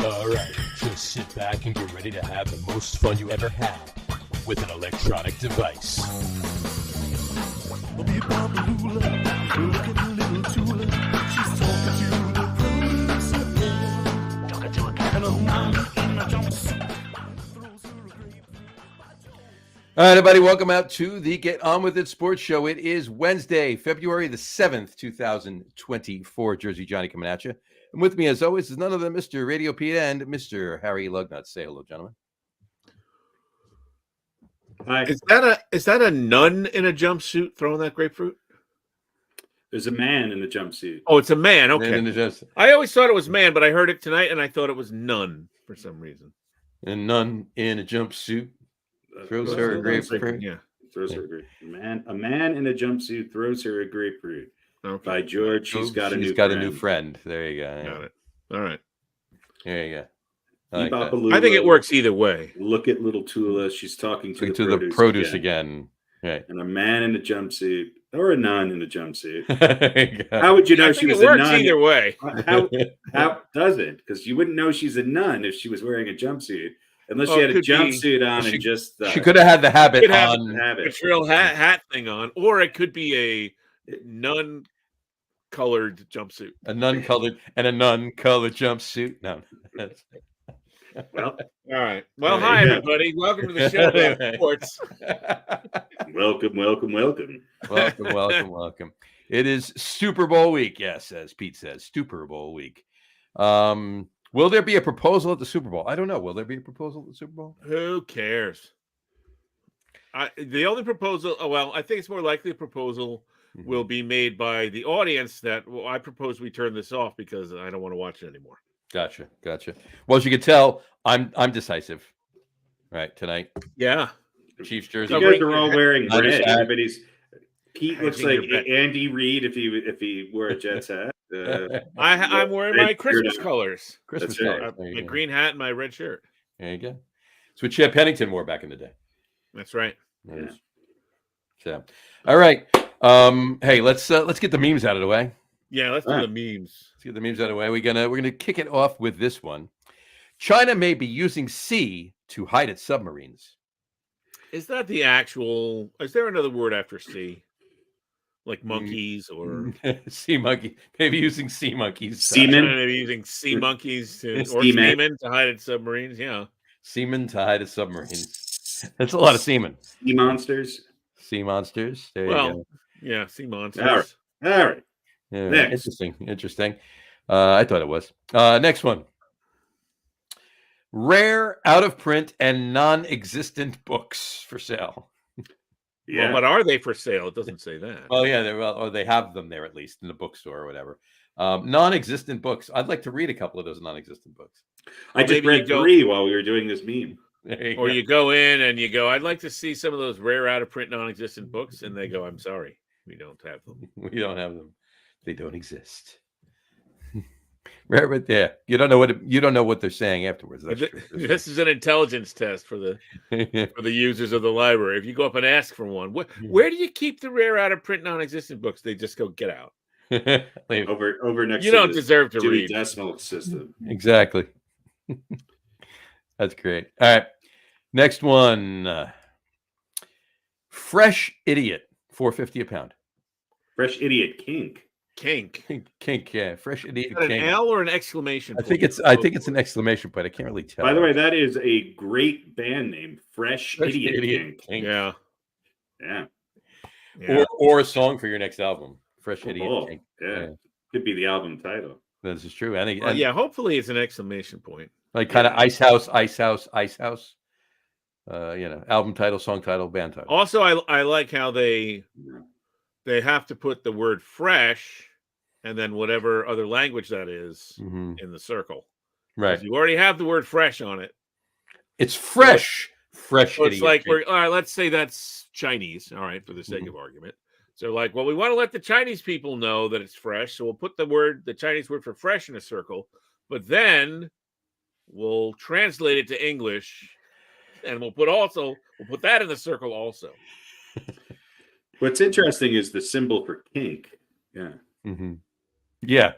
Alright, just sit back and get ready to have the most fun you ever had with an electronic device. All right, everybody, welcome out to the Get On With It Sports Show. It is Wednesday, February the 7th, 2024. Jersey Johnny coming at you. And with me, as always, is none other than Mr. RadioPete and Mr. Harry Lug Nutz. Say hello, gentlemen. Hi. Is that a nun in a jumpsuit throwing that grapefruit? There's a man in a jumpsuit. Oh, it's a man. Okay. And I always thought it was man, but I heard it tonight, and I thought it was nun for some reason. nun in a jumpsuit throws her a grapefruit. Yeah. Throws her a grapefruit. A man in a jumpsuit throws her a grapefruit. Okay. By George, she's got a new friend. There you go. Got it. All right. There you go. I think it works either way. Look at little Tula. She's talking to the produce again. Right. And a man in a jumpsuit or a nun in a jumpsuit. How would you know she was a nun? It works either way. How does it? Because you wouldn't know she's a nun if she was wearing a jumpsuit. Unless she had a jumpsuit on and just... she could have had the habit on. The trail hat thing on. Or it could be a nun-colored jumpsuit. A nun-colored jumpsuit. No. Well, all right. Well, hi, everybody. Welcome to the show about sports. Welcome. It is Super Bowl week, yes, as Pete says, Super Bowl week. Will there be a proposal at the Super Bowl? I don't know. Will there be a proposal at the Super Bowl? Who cares? The only proposal, I think it's more likely a proposal will be made by the audience that, I propose we turn this off because I don't want to watch it anymore. Gotcha. Well, as you can tell, I'm decisive. Right, tonight. Yeah. Chiefs jersey. You guys are all wearing red. Pete looks like Andy Reid if he wore a Jets hat. I'm wearing my Christmas colors. Christmas colors. My green hat and my red shirt. There you go. It's what Chad Pennington wore back in the day. That's right. Yeah. So, all right. Hey, let's get the memes out of the way. Yeah, let's do the memes. Let's get the memes out of the way. We're gonna kick it off with this one. China may be using sea to hide its submarines. Is that the actual? Is there another word after sea? Like monkeys or sea monkey? Maybe using sea monkeys. Seamen. Maybe using sea monkeys or seamen to hide its submarines. Yeah. Seamen to hide its submarines. That's a lot of seamen. Sea monsters. Sea monsters. There you go. Yeah, sea monsters. All right. Yeah, interesting. I thought it was. Next one. Rare, out of print, and non-existent books for sale. Yeah. Well, but are they for sale? It doesn't say that. Well, yeah, or they have them there at least in the bookstore or whatever. Non-existent books. I'd like to read a couple of those non-existent books. I just read 3 while we were doing this meme. You go in and you go, I'd like to see some of those rare, out of print, non-existent books, and they go, I'm sorry, we don't have them. We don't have them. They don't exist. Rare, but yeah, you don't know what they're saying afterwards. This is an intelligence test for the users of the library. If you go up and ask for one, where do you keep the rare, out of print, non-existent books? They just go, get out. over next. You don't deserve to read. Decimal system. Exactly. That's great. All right, next one. Fresh idiot, $4.50 a pound. Fresh idiot kink. Kink, yeah. Fresh idiot kink. An L or an exclamation point? I think it's an exclamation point. I can't really tell. By the way, that is a great band name. Fresh idiot kink. Yeah. Or a song for your next album. Fresh idiot kink. Yeah. Could be the album title. This is true. Hopefully it's an exclamation point. Like kind of Ice House. Album title, song title, band title. Also, I like how they have to put the word fresh and then whatever other language that is in the circle. Right. You already have the word fresh on it. It's fresh. Fresh. So it's like, all right, let's say that's Chinese, all right, for the sake of argument. So like, well, we want to let the Chinese people know that it's fresh. So we'll put the Chinese word for fresh in a circle, but then we'll translate it to English and we'll put that in the circle also. What's interesting is the symbol for kink. Yeah. Mm-hmm. Yeah.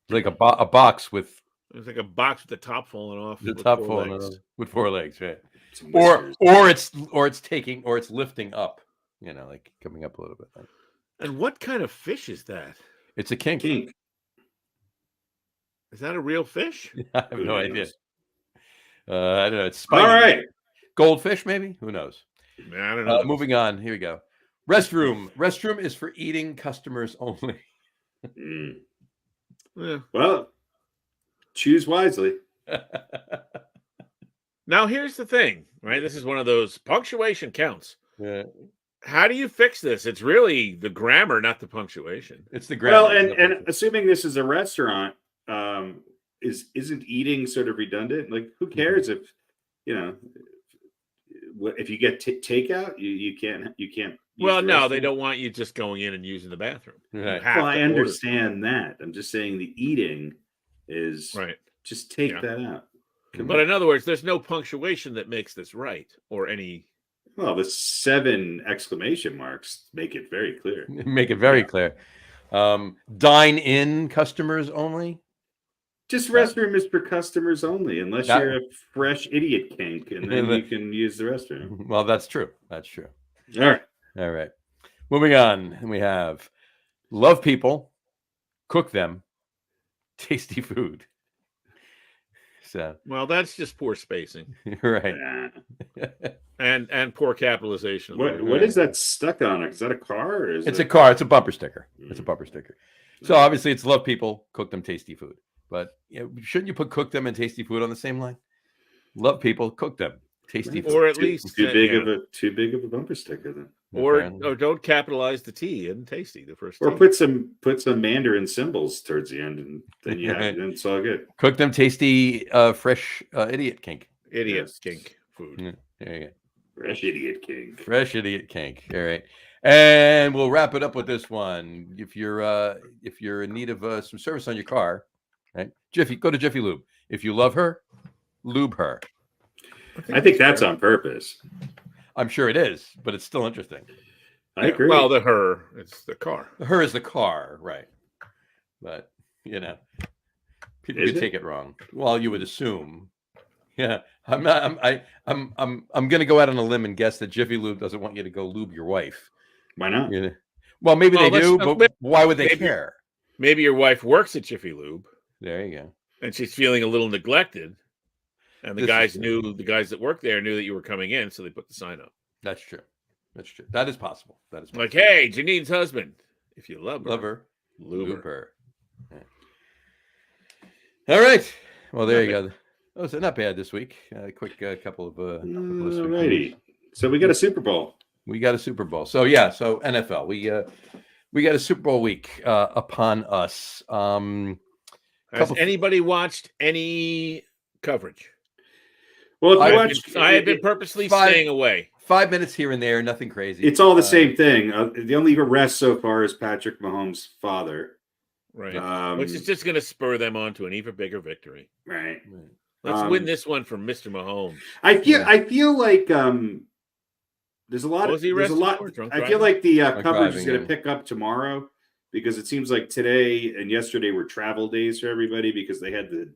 Like a box with It's like a box with the top falling off. The with top 4 falling legs. off with 4 legs, right? Some Or whiskers. it's lifting up, like coming up a little bit. And what kind of fish is that? It's a kink. Is that a real fish? I have Who no knows? idea. I don't know. It's spiky. All right. Goldfish, maybe? Who knows? I don't know. Moving on. Here we go. Restroom. Restroom is for eating customers only. Yeah. Well, choose wisely. Now, here's the thing, right? This is one of those punctuation counts. Yeah. How do you fix this? It's really the grammar, not the punctuation. It's the grammar. Well, and assuming this is a restaurant, isn't eating sort of redundant? Like, who cares if if you get takeout, you can't. Well, no, they don't want you just going in and using the bathroom. Right. Well, I understand that. I'm just saying the eating is right. Just take that out. But in other words, there's no punctuation that makes this right or any. Well, the 7 exclamation marks make it very clear. Make it very clear. Dine-in customers only. Just restroom is for customers only, unless you're a fresh idiot kink, and then you can use the restroom. Well, that's true. That's true. All right. Moving on, and we have love people, cook them, tasty food. So, well, that's just poor spacing, right? And poor capitalization. What is that stuck on? Is that a car? Or it's a car. It's a bumper sticker. It's a bumper sticker. So obviously, it's love people, cook them, tasty food. But shouldn't you put cook them and tasty food on the same line? Love people, cook them, tasty food. Or at least too big of a bumper sticker then. Or don't capitalize the T in tasty, the first. Or T. put some Mandarin symbols towards the end, and then you have then it's all good. Cook them tasty, fresh idiot kink. Kink food. Yeah, there you go. Fresh idiot kink. Fresh idiot kink. All right, and we'll wrap it up with this one. If you're in need of some service on your car, right? Go to Jiffy Lube. If you love her, lube her. I think that's on purpose. I'm sure it is, but it's still interesting. I agree. Well, it's the car. Her is the car, right? But people could take it wrong. Well, you would assume. Yeah, I'm going to go out on a limb and guess that Jiffy Lube doesn't want you to go lube your wife. Why not? Yeah. Well, maybe they do, but why would they care? Maybe your wife works at Jiffy Lube. There you go. And she's feeling a little neglected. And the guys that work there knew that you were coming in, so they put the sign up. That's true. That is possible. Like, hey, Janine's husband, if you love her, lube her. Yeah. All right. Well, there you go. Oh, so not bad this week. Quick couple of righty. So we got a Super Bowl. So NFL. We got a Super Bowl week upon us. Has anybody watched any coverage? Well, I have been purposely staying away. 5 minutes here and there, nothing crazy. It's all the same thing. The only arrest so far is Patrick Mahomes' father. Right. Which is just going to spur them on to an even bigger victory. Right. Let's win this one for Mr. Mahomes. I feel like there's a lot. I feel like the coverage is going to pick up tomorrow because it seems like today and yesterday were travel days for everybody because they had the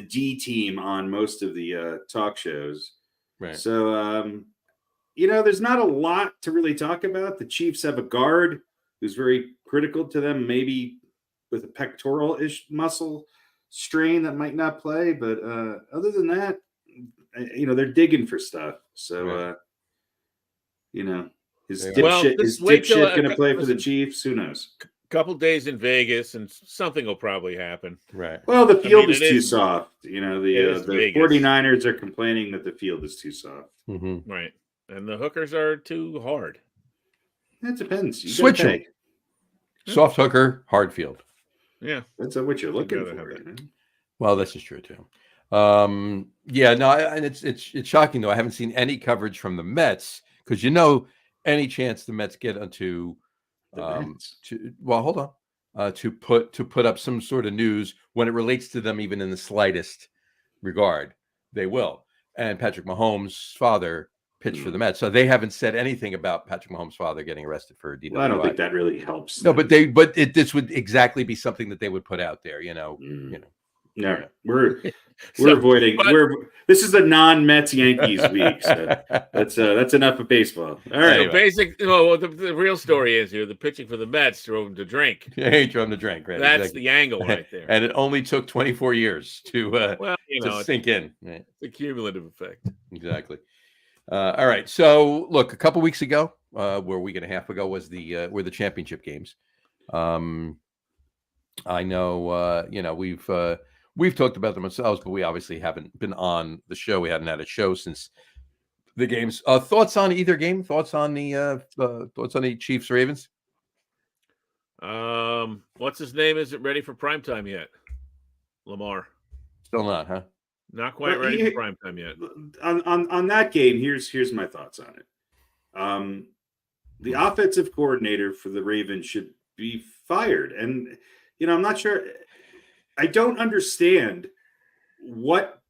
D team on most of the talk shows. Right. So, there's not a lot to really talk about. The Chiefs have a guard who's very critical to them, maybe with a pectoral-ish muscle strain that might not play. But other than that, they're digging for stuff. So, is dipshit going to play for the Chiefs? Who knows? Couple days in Vegas and something will probably happen. Right. Well, the field is too soft. The 49ers are complaining that the field is too soft. Mm-hmm. Right. And the hookers are too hard. That depends. Switch them. Soft hooker, hard field. Yeah. That's what you're looking for. Well, this is true too. And it's shocking though. I haven't seen any coverage from the Mets because any chance the Mets get onto hold on. To put up some sort of news when it relates to them, even in the slightest regard, they will. And Patrick Mahomes' father pitched for the Mets, so they haven't said anything about Patrick Mahomes' father getting arrested for DWI. Well, I don't think that really helps. No, but this would exactly be something that they would put out there. No, we're So, avoiding. but- This is a non-Mets Yankees week, so that's enough of baseball. All right. So the real story is here: the pitching for the Mets drove him to drink. Yeah, he drove him to drink. Right, That's exactly. the angle right there. And it only took 24 years to sink in. Right. It's a cumulative effect. Exactly. All right. So look, a couple weeks ago, a week and a half ago, were the championship games. I know, we've talked about them ourselves, but we obviously haven't been on the show. We hadn't had a show since the games. Thoughts on either game? Thoughts on the Chiefs Ravens? What's his name? Isn't ready for primetime yet? Lamar. Still not, huh? Not quite ready for primetime yet. On that game, here's my thoughts on it. The offensive coordinator for the Ravens should be fired, and I'm not sure. I don't understand what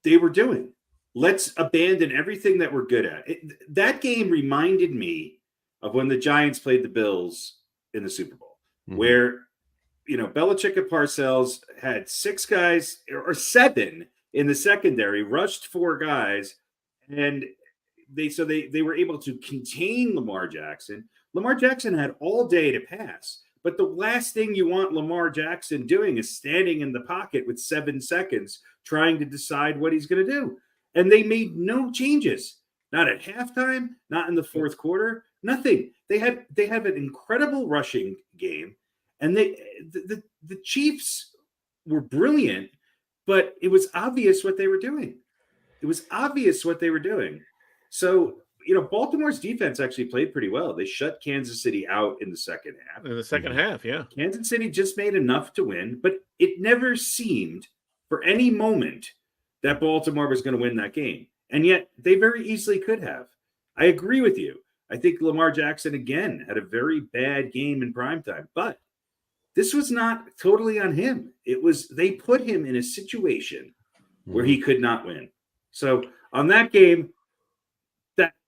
they were doing. Let's abandon everything that we're good at. That game reminded me of when the Giants played the Bills in the Super Bowl, where Belichick and Parcells had 6 guys or 7 in the secondary, rushed 4 guys, and they were able to contain Lamar Jackson. Lamar Jackson had all day to pass, but the last thing you want Lamar Jackson doing is standing in the pocket with 7 seconds trying to decide what he's going to do. And they made no changes, not at halftime, not in the fourth quarter, nothing. They have an incredible rushing game, and the Chiefs were brilliant, but it was obvious what they were doing. So, Baltimore's defense actually played pretty well. They shut Kansas City out in the second half. In the second half, yeah. Kansas City just made enough to win, but it never seemed for any moment that Baltimore was going to win that game. And yet they very easily could have. I agree with you. I think Lamar Jackson, again, had a very bad game in primetime, but this was not totally on him. They put him in a situation where he could not win. So on that game,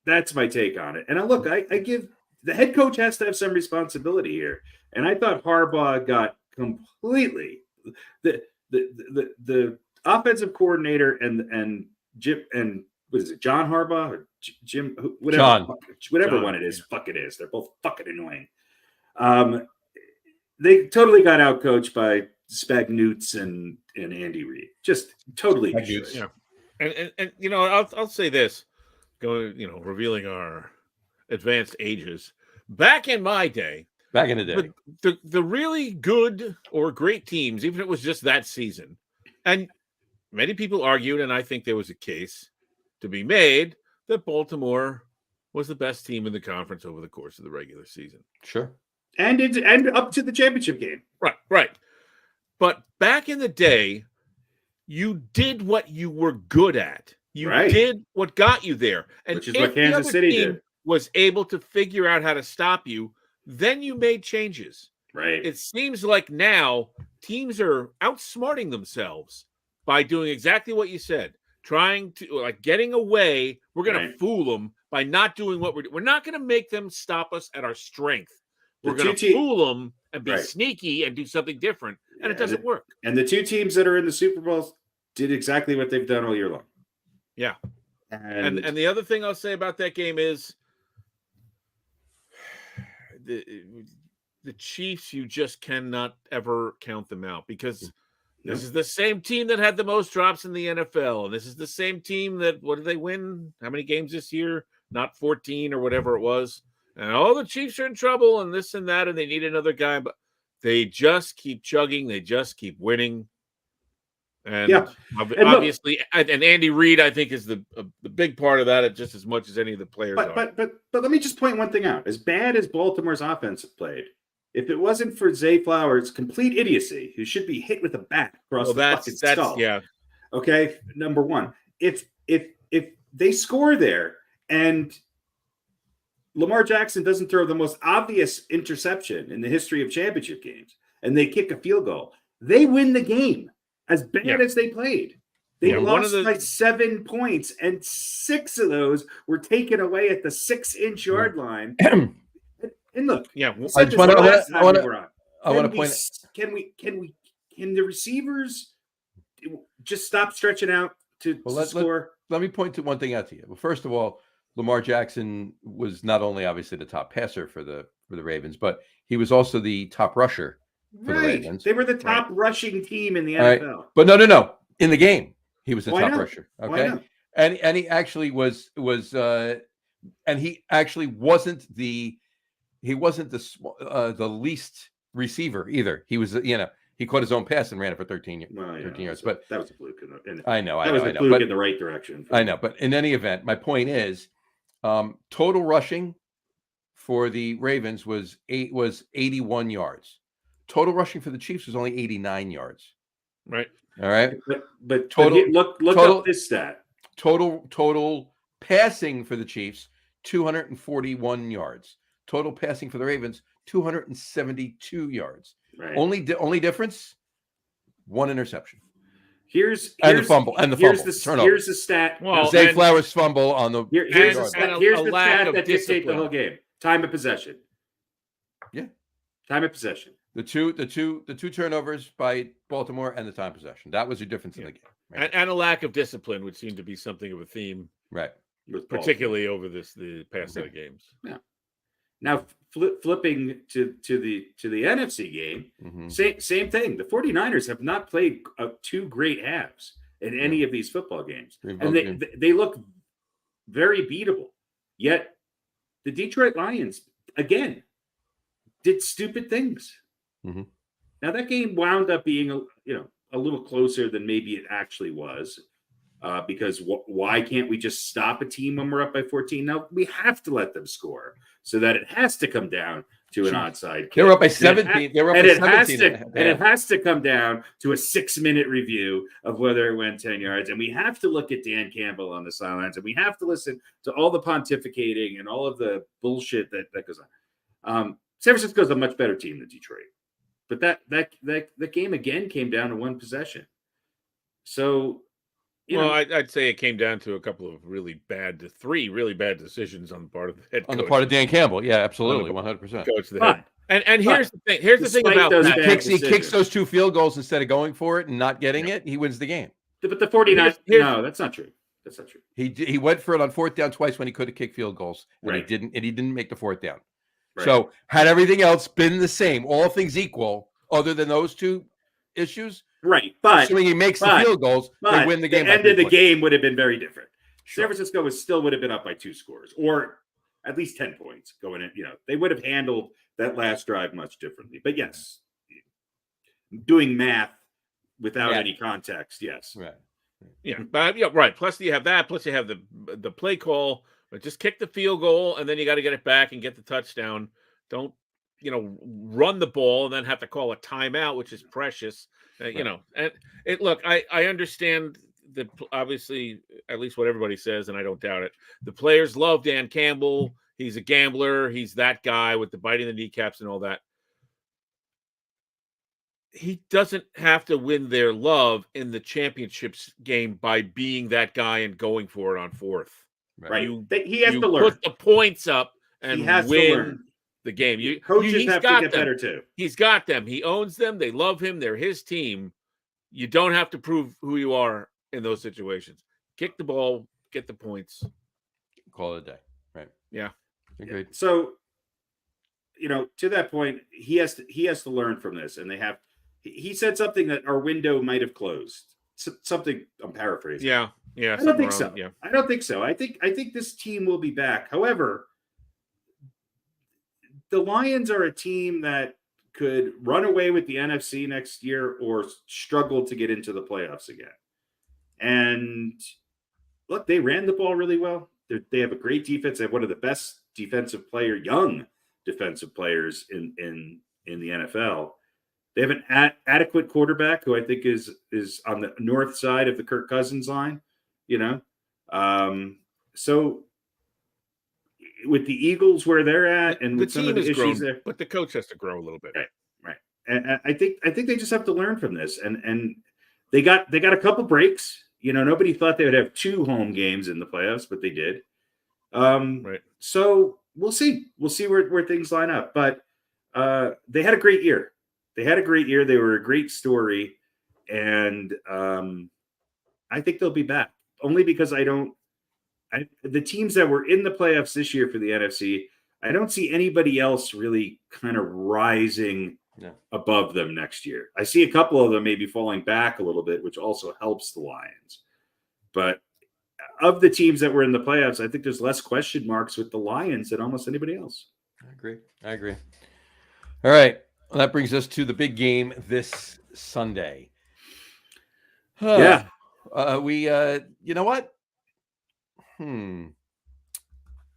that's my take on it. And I give the head coach has to have some responsibility here. And I thought Harbaugh got completely the offensive coordinator and Jim and what is it, John Harbaugh or Jim, whatever John, one it is, fuck it is. They're both fucking annoying. They totally got out coached by Spagnoots and Andy Reid. Just totally. Yeah. And I'll say this. Revealing our advanced ages. Back in my day, the really good or great teams, even if it was just that season, and many people argued, and I think there was a case to be made that Baltimore was the best team in the conference over the course of the regular season. Sure. And up to the championship game. Right. But back in the day, you did what you were good at. You did what got you there. And which is what Kansas City did. Was able to figure out how to stop you, then you made changes. Right. It seems like now teams are outsmarting themselves by doing exactly what you said, trying to getting away. We're going to fool them by not doing what we're not going to make them stop us at our strength. We're going to fool them and be sneaky and do something different. And it doesn't work. And the 2 teams that are in the Super Bowl did exactly what they've done all year long. Yeah. And the other thing I'll say about that game is the Chiefs, you just cannot ever count them out because this is the same team that had the most drops in the NFL. And this is the same team that, what did they win? How many games this year? Not 14 or whatever it was. And the Chiefs are in trouble and this and that, and they need another guy. But they just keep chugging. They just keep winning. And obviously, and Andy Reid, I think, is the big part of that, just as much as any of the players are. But let me just point one thing out. As bad as Baltimore's offense played, if it wasn't for Zay Flowers' complete idiocy, who should be hit with a bat across the fucking skull. Yeah. Okay, number one. If they score there and Lamar Jackson doesn't throw the most obvious interception in the history of championship games, and they kick a field goal, they win the game. As bad as they played, they lost by 7 points, and 6 of those were taken away at the 6-inch yard line. And look, I want to point. Can the receivers just stop stretching out to score. Let me point to one thing out to you. Well, first of all, Lamar Jackson was not only obviously the top passer for the Ravens, but he was also the top rusher for the Ravens. They were the top rushing team in the NFL. Right. But no. In the game, he was the top rusher. Why Okay. not? And he actually was and he actually wasn't the least receiver either. He was, he caught his own pass and ran it for 13 yards. But that was a fluke. I know. That was a fluke in the right direction. I know. But in any event, my point is, total rushing for the Ravens was 81 yards. Total rushing for the Chiefs was only 89 yards. Right. All right. But total, look up this stat. Total passing for the Chiefs, 241 yards. Total passing for the Ravens, 272 yards. Right. Only difference, one interception. Here's the fumble. Here's the stat. Well, Zay Flowers fumble on the here's the stat that dictates the whole game. Time of possession. Yeah. Time of possession. The two turnovers by Baltimore and the time possession. That was your difference in the game. Right? And a lack of discipline would seem to be something of a theme, right? Particularly over the past set of games. Yeah. Now flipping to the NFC game, same thing. The 49ers have not played two great halves in any of these football games, and they look very beatable. Yet the Detroit Lions again did stupid things. Mm-hmm. Now that game wound up being a little closer than maybe it actually was, because why can't we just stop a team when we're up by 14? Now we have to let them score so that it has to come down to an onside kick. They were up by 17. It has to come down to a 6-minute review of whether it went 10 yards. And we have to look at Dan Campbell on the sidelines, and we have to listen to all the pontificating and all of the bullshit that goes on. San Francisco's a much better team than Detroit. But that game again came down to one possession. So, I'd say it came down to three really bad decisions on the part of the head coach. On the part of Dan Campbell, yeah, absolutely, 100%. Coach the head. And here's the thing. Here's the thing about that. He kicks those two field goals instead of going for it and not getting it. He wins the game. But the 49ers, no, that's not true. That's not true. He went for it on fourth down twice when he could have kicked field goals, and right. He didn't make the fourth down. Right. So had everything else been the same, all things equal, other than those two issues, right? But assuming he makes the field goals, they win the game. The end of the game would have been very different. Sure. San Francisco would have been up by 2 scores, or at least 10 points going in. They would have handled that last drive much differently. But yes, doing math without any context, yes, right. Yeah, but right. Plus you have that. Plus you have the play call. But just kick the field goal, and then you got to get it back and get the touchdown. Don't run the ball and then have to call a timeout, which is precious. Right. And look, I understand that obviously, at least what everybody says, and I don't doubt it. The players love Dan Campbell. He's a gambler. He's that guy with the biting the kneecaps and all that. He doesn't have to win their love in the championships game by being that guy and going for it on fourth. Right. He has to learn. Put the points up and win the game. Coaches have to get better too. He's got them. He owns them. They love him. They're his team. You don't have to prove who you are in those situations. Kick the ball, get the points. Call it a day. Right. Yeah. Agreed. So, to that point, he has to learn from this, and he said something that our window might have closed. Something I'm paraphrasing. Yeah. I don't think so. Yeah. I don't think so. I think this team will be back. However, the Lions are a team that could run away with the NFC next year or struggle to get into the playoffs again. And look, they ran the ball really well. They have a great defense. They have one of the best young defensive players in the NFL. They have an adequate quarterback who I think is on the north side of the Kirk Cousins line. So with the Eagles where they're at, and with some of the issues there, but the coach has to grow a little bit, right? And I think they just have to learn from this, and they got a couple breaks. Nobody thought they would have 2 home games in the playoffs, but they did. Right. So we'll see where things line up, but they had a great year. They were a great story. and I think they'll be back. Only because the teams that were in the playoffs this year for the NFC, I don't see anybody else really kind of rising above them next year. I see a couple of them maybe falling back a little bit, which also helps the Lions. But of the teams that were in the playoffs, I think there's less question marks with the Lions than almost anybody else. I agree. All right. Well, that brings us to the big game this Sunday. Yeah. You know what?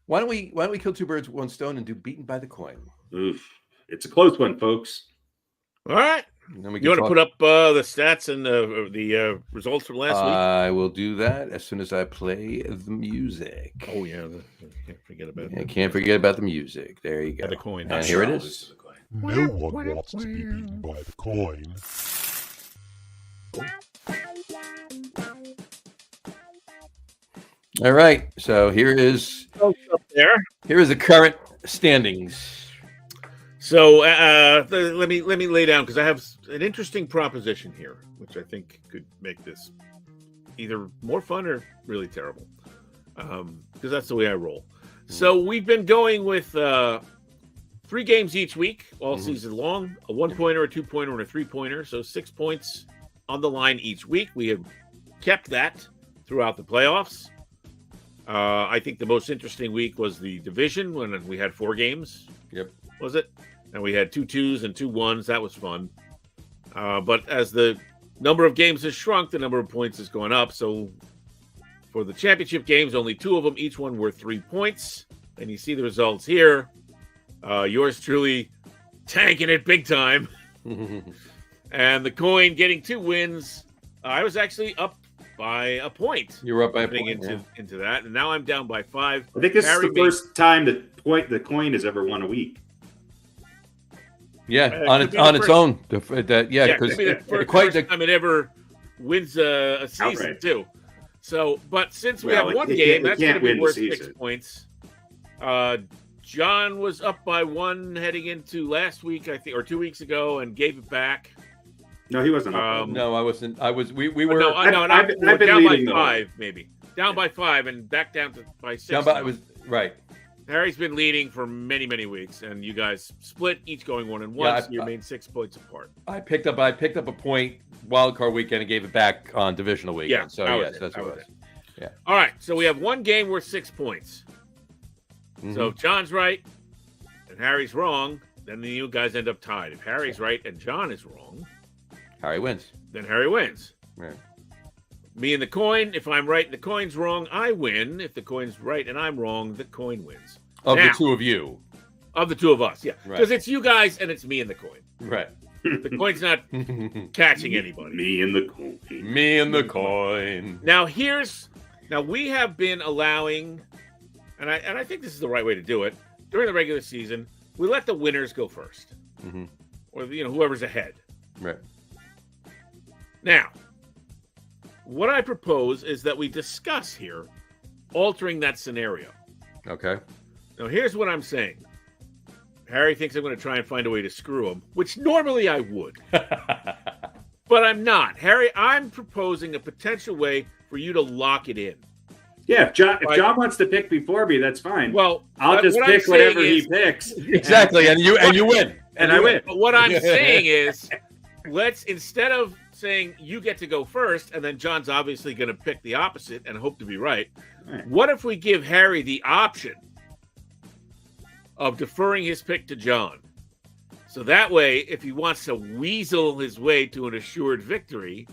Why don't we kill two birds with one stone and do beaten by the coin? Oof. It's a close one, folks. All right. You want to put up the stats and the results from last week? I will do that as soon as I play the music. Oh, yeah. Can't forget about that. I can't forget about the music. There you go. The coin. And here it is. No one wants to be beaten by the coin. All right. So here is the current standings. So let me lay down, because I have an interesting proposition here, which I think could make this either more fun or really terrible, because that's the way I roll. So we've been going with 3 games each week all season long, a 1-pointer, a 2-pointer, and a 3-pointer. So 6 points on the line each week. We have kept that throughout the playoffs. I think the most interesting week was the division, when we had 4 games. Yep. Was it? And we had 2 2s and 2 1s. That was fun. But as the number of games has shrunk, the number of points is going up. So for the championship games, only 2 of them, each one worth 3 points. And you see the results here. Yours truly tanking it big time. And the coin getting 2 wins. I was actually up by a point. You were up by a point into that. And now I'm down by 5. I think this is the first time the coin has ever won a week. Yeah, on its own. Because the first time it ever wins a season outright. Too. So, but since we have one game, that's going to be worth 6 points. John was up by 1 heading into last week, I think, or 2 weeks ago, and gave it back. No, he wasn't up. No, I wasn't. We were. No, I've been down by 5, maybe. Down by 5 and back down by 6. Right. Harry's been leading for many, many weeks, and you guys split, each going 1 and 1. So you remain 6 points apart. I picked up a point wild card weekend and gave it back on divisional weekend. Yeah, so yes, that's what it was. Yeah. All right, so we have 1 game worth 6 points. So if John's right and Harry's wrong, then you guys end up tied. If Harry's right and John is wrong, Harry wins. Then Harry wins. Right. Me and the coin, if I'm right and the coin's wrong, I win. If the coin's right and I'm wrong, the coin wins. The 2 of you. Of the 2 of us, yeah. Because it's you guys and it's me and the coin. Right. The coin's not catching anybody. Me and the coin. Me and the coin. Now we have been allowing, and I think this is the right way to do it, during the regular season, we let the winners go first. Or whoever's ahead. Right. Now, what I propose is that we discuss here altering that scenario. Okay. Now, here's what I'm saying. Harry thinks I'm going to try and find a way to screw him, which normally I would. But I'm not. Harry, I'm proposing a potential way for you to lock it in. Yeah, if John wants to pick before me, that's fine. Well, I'll just pick whatever he picks. Exactly, and you win. And I win. But what I'm saying is, instead of saying you get to go first, and then John's obviously going to pick the opposite and hope to be right. What if we give Harry the option of deferring his pick to John? So that way, if he wants to weasel his way to an assured victory,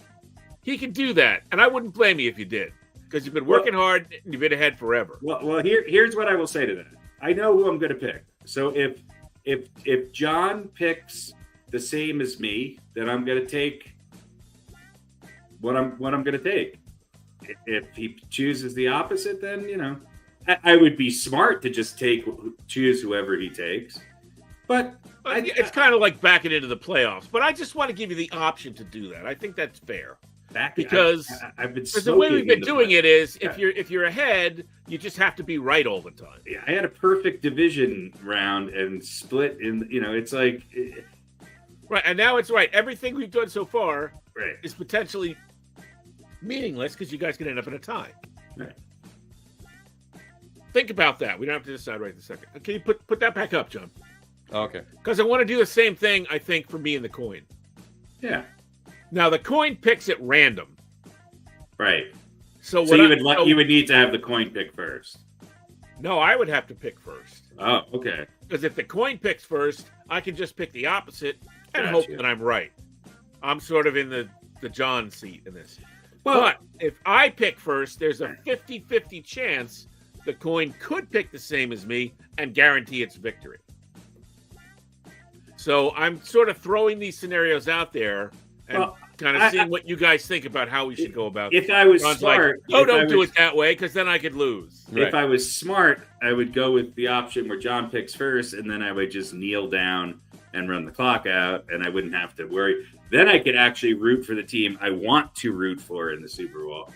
he can do that. And I wouldn't blame you if you did, because you've been working hard and you've been ahead forever. Well, here's what I will say to that. I know who I'm going to pick. So if John picks the same as me, then I'm going to take what I'm going to take. If he chooses the opposite, then I would be smart to just choose whoever he takes. But it's kind of like backing into the playoffs. But I just want to give you the option to do that. I think that's fair. Because the way we've been doing it is, if you're ahead, you just have to be right all the time. Yeah, I had a perfect division round and split in. It's like right, and now it's right. Everything we've done so far, Right. is potentially meaningless because you guys could end up in a tie. Right. Think about that. We don't have to decide right this second. Can you put that back up, John? Okay. Because I want to do the same thing, I think, for me and the coin. Yeah. Now, the coin picks at random. Right. So you would need to have the coin pick first. No, I would have to pick first. Oh, okay. Because if the coin picks first, I can just pick the opposite and Gotcha. hope that I'm right. I'm sort of in the John seat in this. Well, But if I pick first, there's a 50-50 chance the coin could pick the same as me and guarantee its victory. So I'm sort of throwing these scenarios out there and kind of seeing what you guys think about how we should go about if this. I was John's smart, like, don't do it that way because then I could lose. If I was smart, I would go with the option where John picks first, and then I would just kneel down and run the clock out, and I wouldn't have to worry. Then I could actually root for the team I want to root for in the Super Bowl.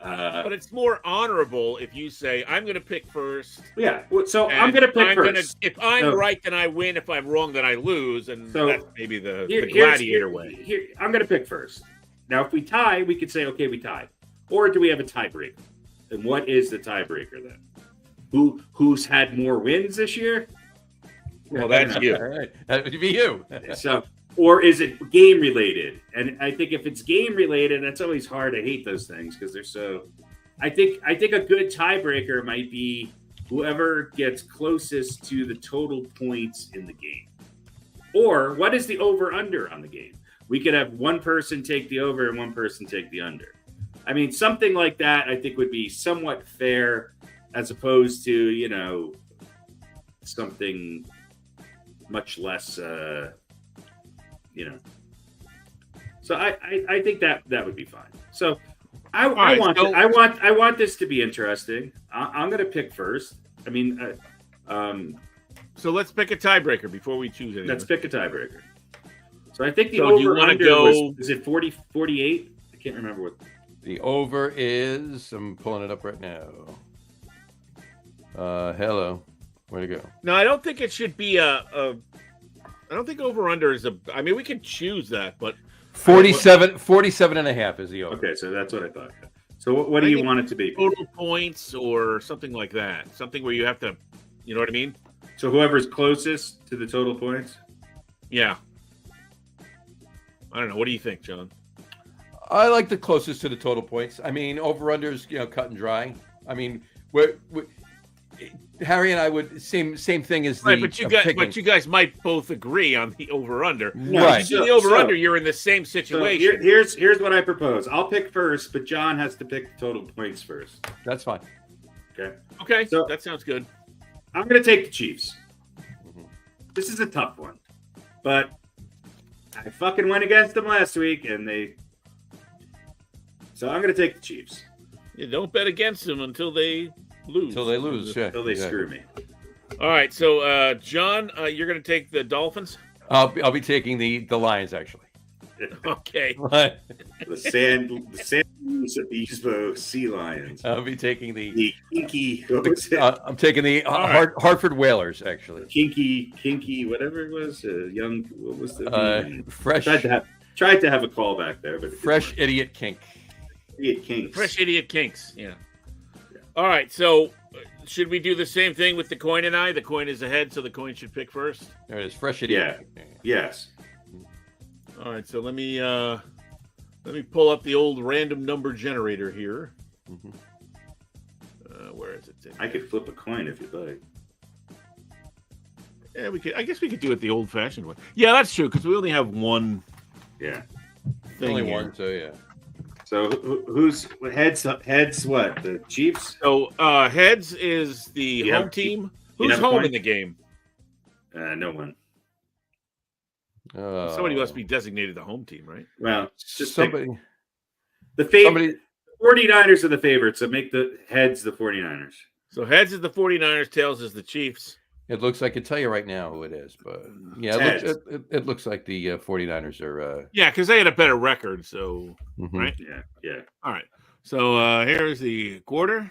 But it's more honorable if you say, I'm going to pick first. Yeah, so I'm going to pick first. If I'm right, then I win. If I'm wrong, then I lose. And that's maybe the gladiator way. I'm going to pick first. Now, if we tie, we could say, okay, we tied. Or do we have a tiebreaker? And what is the tiebreaker then? Who's had more wins this year? Well, that's you. All right. That would be you. Or is it game related? And I think if it's game related, that's always hard. I hate those things because they're so. I think a good tiebreaker might be whoever gets closest to the total points in the game. Or what is the over under on the game? We could have one person take the over and one person take the under. I mean, something like that I think would be somewhat fair as opposed to, something much less, So I think that would be fine. So I want this to be interesting. I'm going to pick first. I mean, so let's pick a tiebreaker before we choose anything. Let's pick a tiebreaker. So I think the So over under is it 48? I can't remember what. The over is. I'm pulling it up right now. Hello. Where'd it go? No, I don't think it should be I don't think over under is I mean, we could choose that, but 47 and a half is the over. Okay, so that's what I thought. So what do you want it to be? Total points or something like that. Something where you have to, you know what I mean? So whoever's closest to the total points? Yeah. I don't know. What do you think, John? I like the closest to the total points. I mean, over-unders, cut and dry. I mean, Harry and I would same thing as right, but you guys might both agree on the over/under. Right. If you do the over/under, you're in the same situation. So here's what I propose. I'll pick first, but John has to pick the total points first. That's fine. Okay, so that sounds good. I'm going to take the Chiefs. This is a tough one, but I fucking went against them last week, so I'm going to take the Chiefs. You don't bet against them until they lose. Until they lose, yeah. Until they screw me. All right, so John, you're going to take the Dolphins? I'll be taking the Lions, actually. Okay. The San Luis Obispo Sea Lions. I'll be taking the kinky. I'm taking the Hartford Whalers, actually. Kinky, whatever it was. What was the fresh? Tried to have a call back there, but fresh idiot kink. Idiot kinks. Fresh idiot kinks. Yeah. All right. So, should we do the same thing with the coin and I? The coin is ahead, so the coin should pick first. There it is. Fresh idiot. Yeah. Yes. All right. So let me pull up the old random number generator here. Where is it? I could flip a coin if you'd like. Yeah, we could. I guess we could do it the old-fashioned way. Yeah, that's true because we only have one. Yeah. Only one. So yeah. So who's heads? What, the Chiefs? So heads is the home team. Who's home in the game? No one. Somebody must be designated the home team, right? Well, just somebody. The favorite. 49ers are the favorites, so make the heads the 49ers. So heads is the 49ers, tails is the Chiefs. It looks like I can tell you right now who it is, but yeah, it looks like the 49ers are. Yeah, because they had a better record, so right. Yeah. All right. So here's the quarter.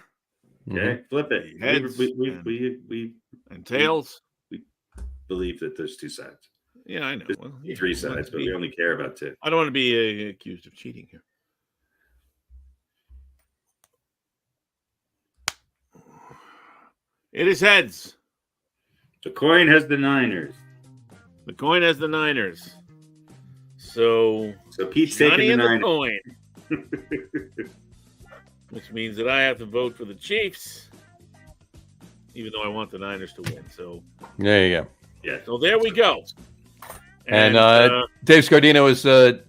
Okay, flip it. Heads we and tails. We believe that there's two sides. Yeah, I know. There's Well, 3 sides, but we only care about 2. I don't want to be accused of cheating here. It is heads. The coin has the Niners. The coin has the Niners. So Pete's Johnny taking the and the Niners. coin. Which means that I have to vote for the Chiefs, even though I want the Niners to win. So There you go. Yeah. So there we go. And Dave Scardino has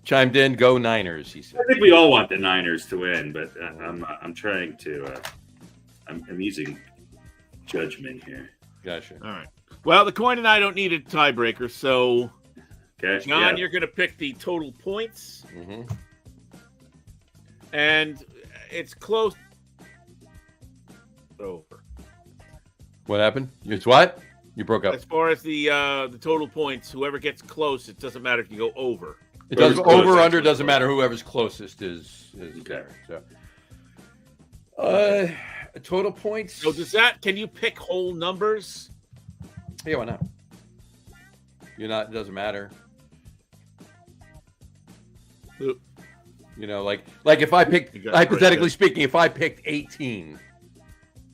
chimed in. Go Niners, he said. I think we all want the Niners to win, but I'm trying to. I'm using judgment here. Gotcha. All right. Well, the coin and I don't need a tiebreaker, so Okay, John, you're going to pick the total points, and it's close. Over. What happened? It's what? You broke up. As far as the total points, whoever gets close, it doesn't matter if you go over. It does over or under doesn't matter. Whoever's closest is there. So, total points. So does that? Can you pick whole numbers? Yeah, why not? You're not. It doesn't matter. Oop. You know, like if I picked, hypothetically speaking, if I picked 18,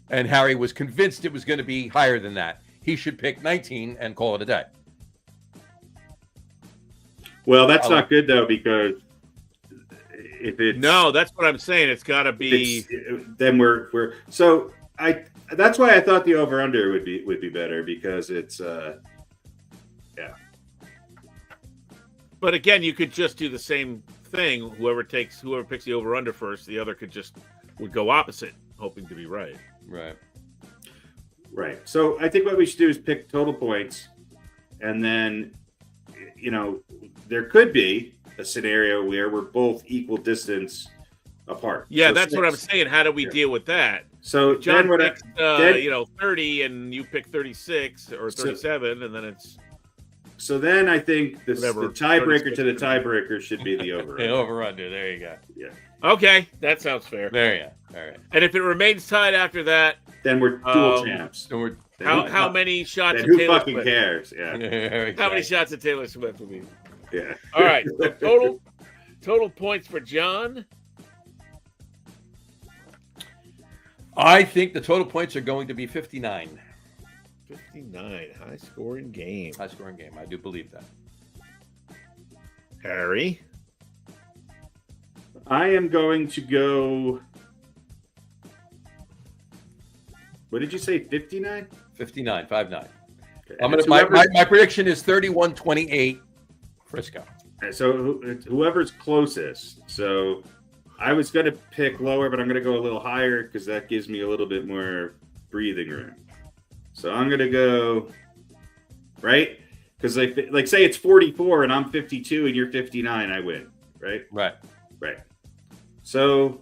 and Harry was convinced it was going to be higher than that, he should pick 19 and call it a day. Well, that's not good though, because if it's that's what I'm saying. It's got to be. Then we're so I. That's why I thought the over under would be better, because it's yeah. But again, you could just do the same thing. Whoever picks the over under first, the other would go opposite, hoping to be right. Right. So I think what we should do is pick total points, and then, there could be a scenario where we're both equal distance apart. Yeah, so that's what I'm saying. How do we deal with that? So John then picks, 30, and you pick 36 or 37, and then it's. So then I think the tiebreaker to the tiebreaker should be the over. Over under. There you go. Yeah. Okay, that sounds fair. There you go. All right. And if it remains tied after that, then we're dual champs. So how many shots? Who fucking cares? Yeah. How many shots of Taylor Swift will be? Yeah. All right. So total points for John. I think the total points are going to be 59. 59, high scoring game. High scoring game. I do believe that. Harry. I am going to go. What did you say? 59? 59, 5-9. Okay. My prediction is 31-28 Frisco. So whoever's closest. So I was going to pick lower, but I'm going to go a little higher because that gives me a little bit more breathing room. So I'm going to go, right? Because like say it's 44 and I'm 52 and you're 59, I win, right? Right. So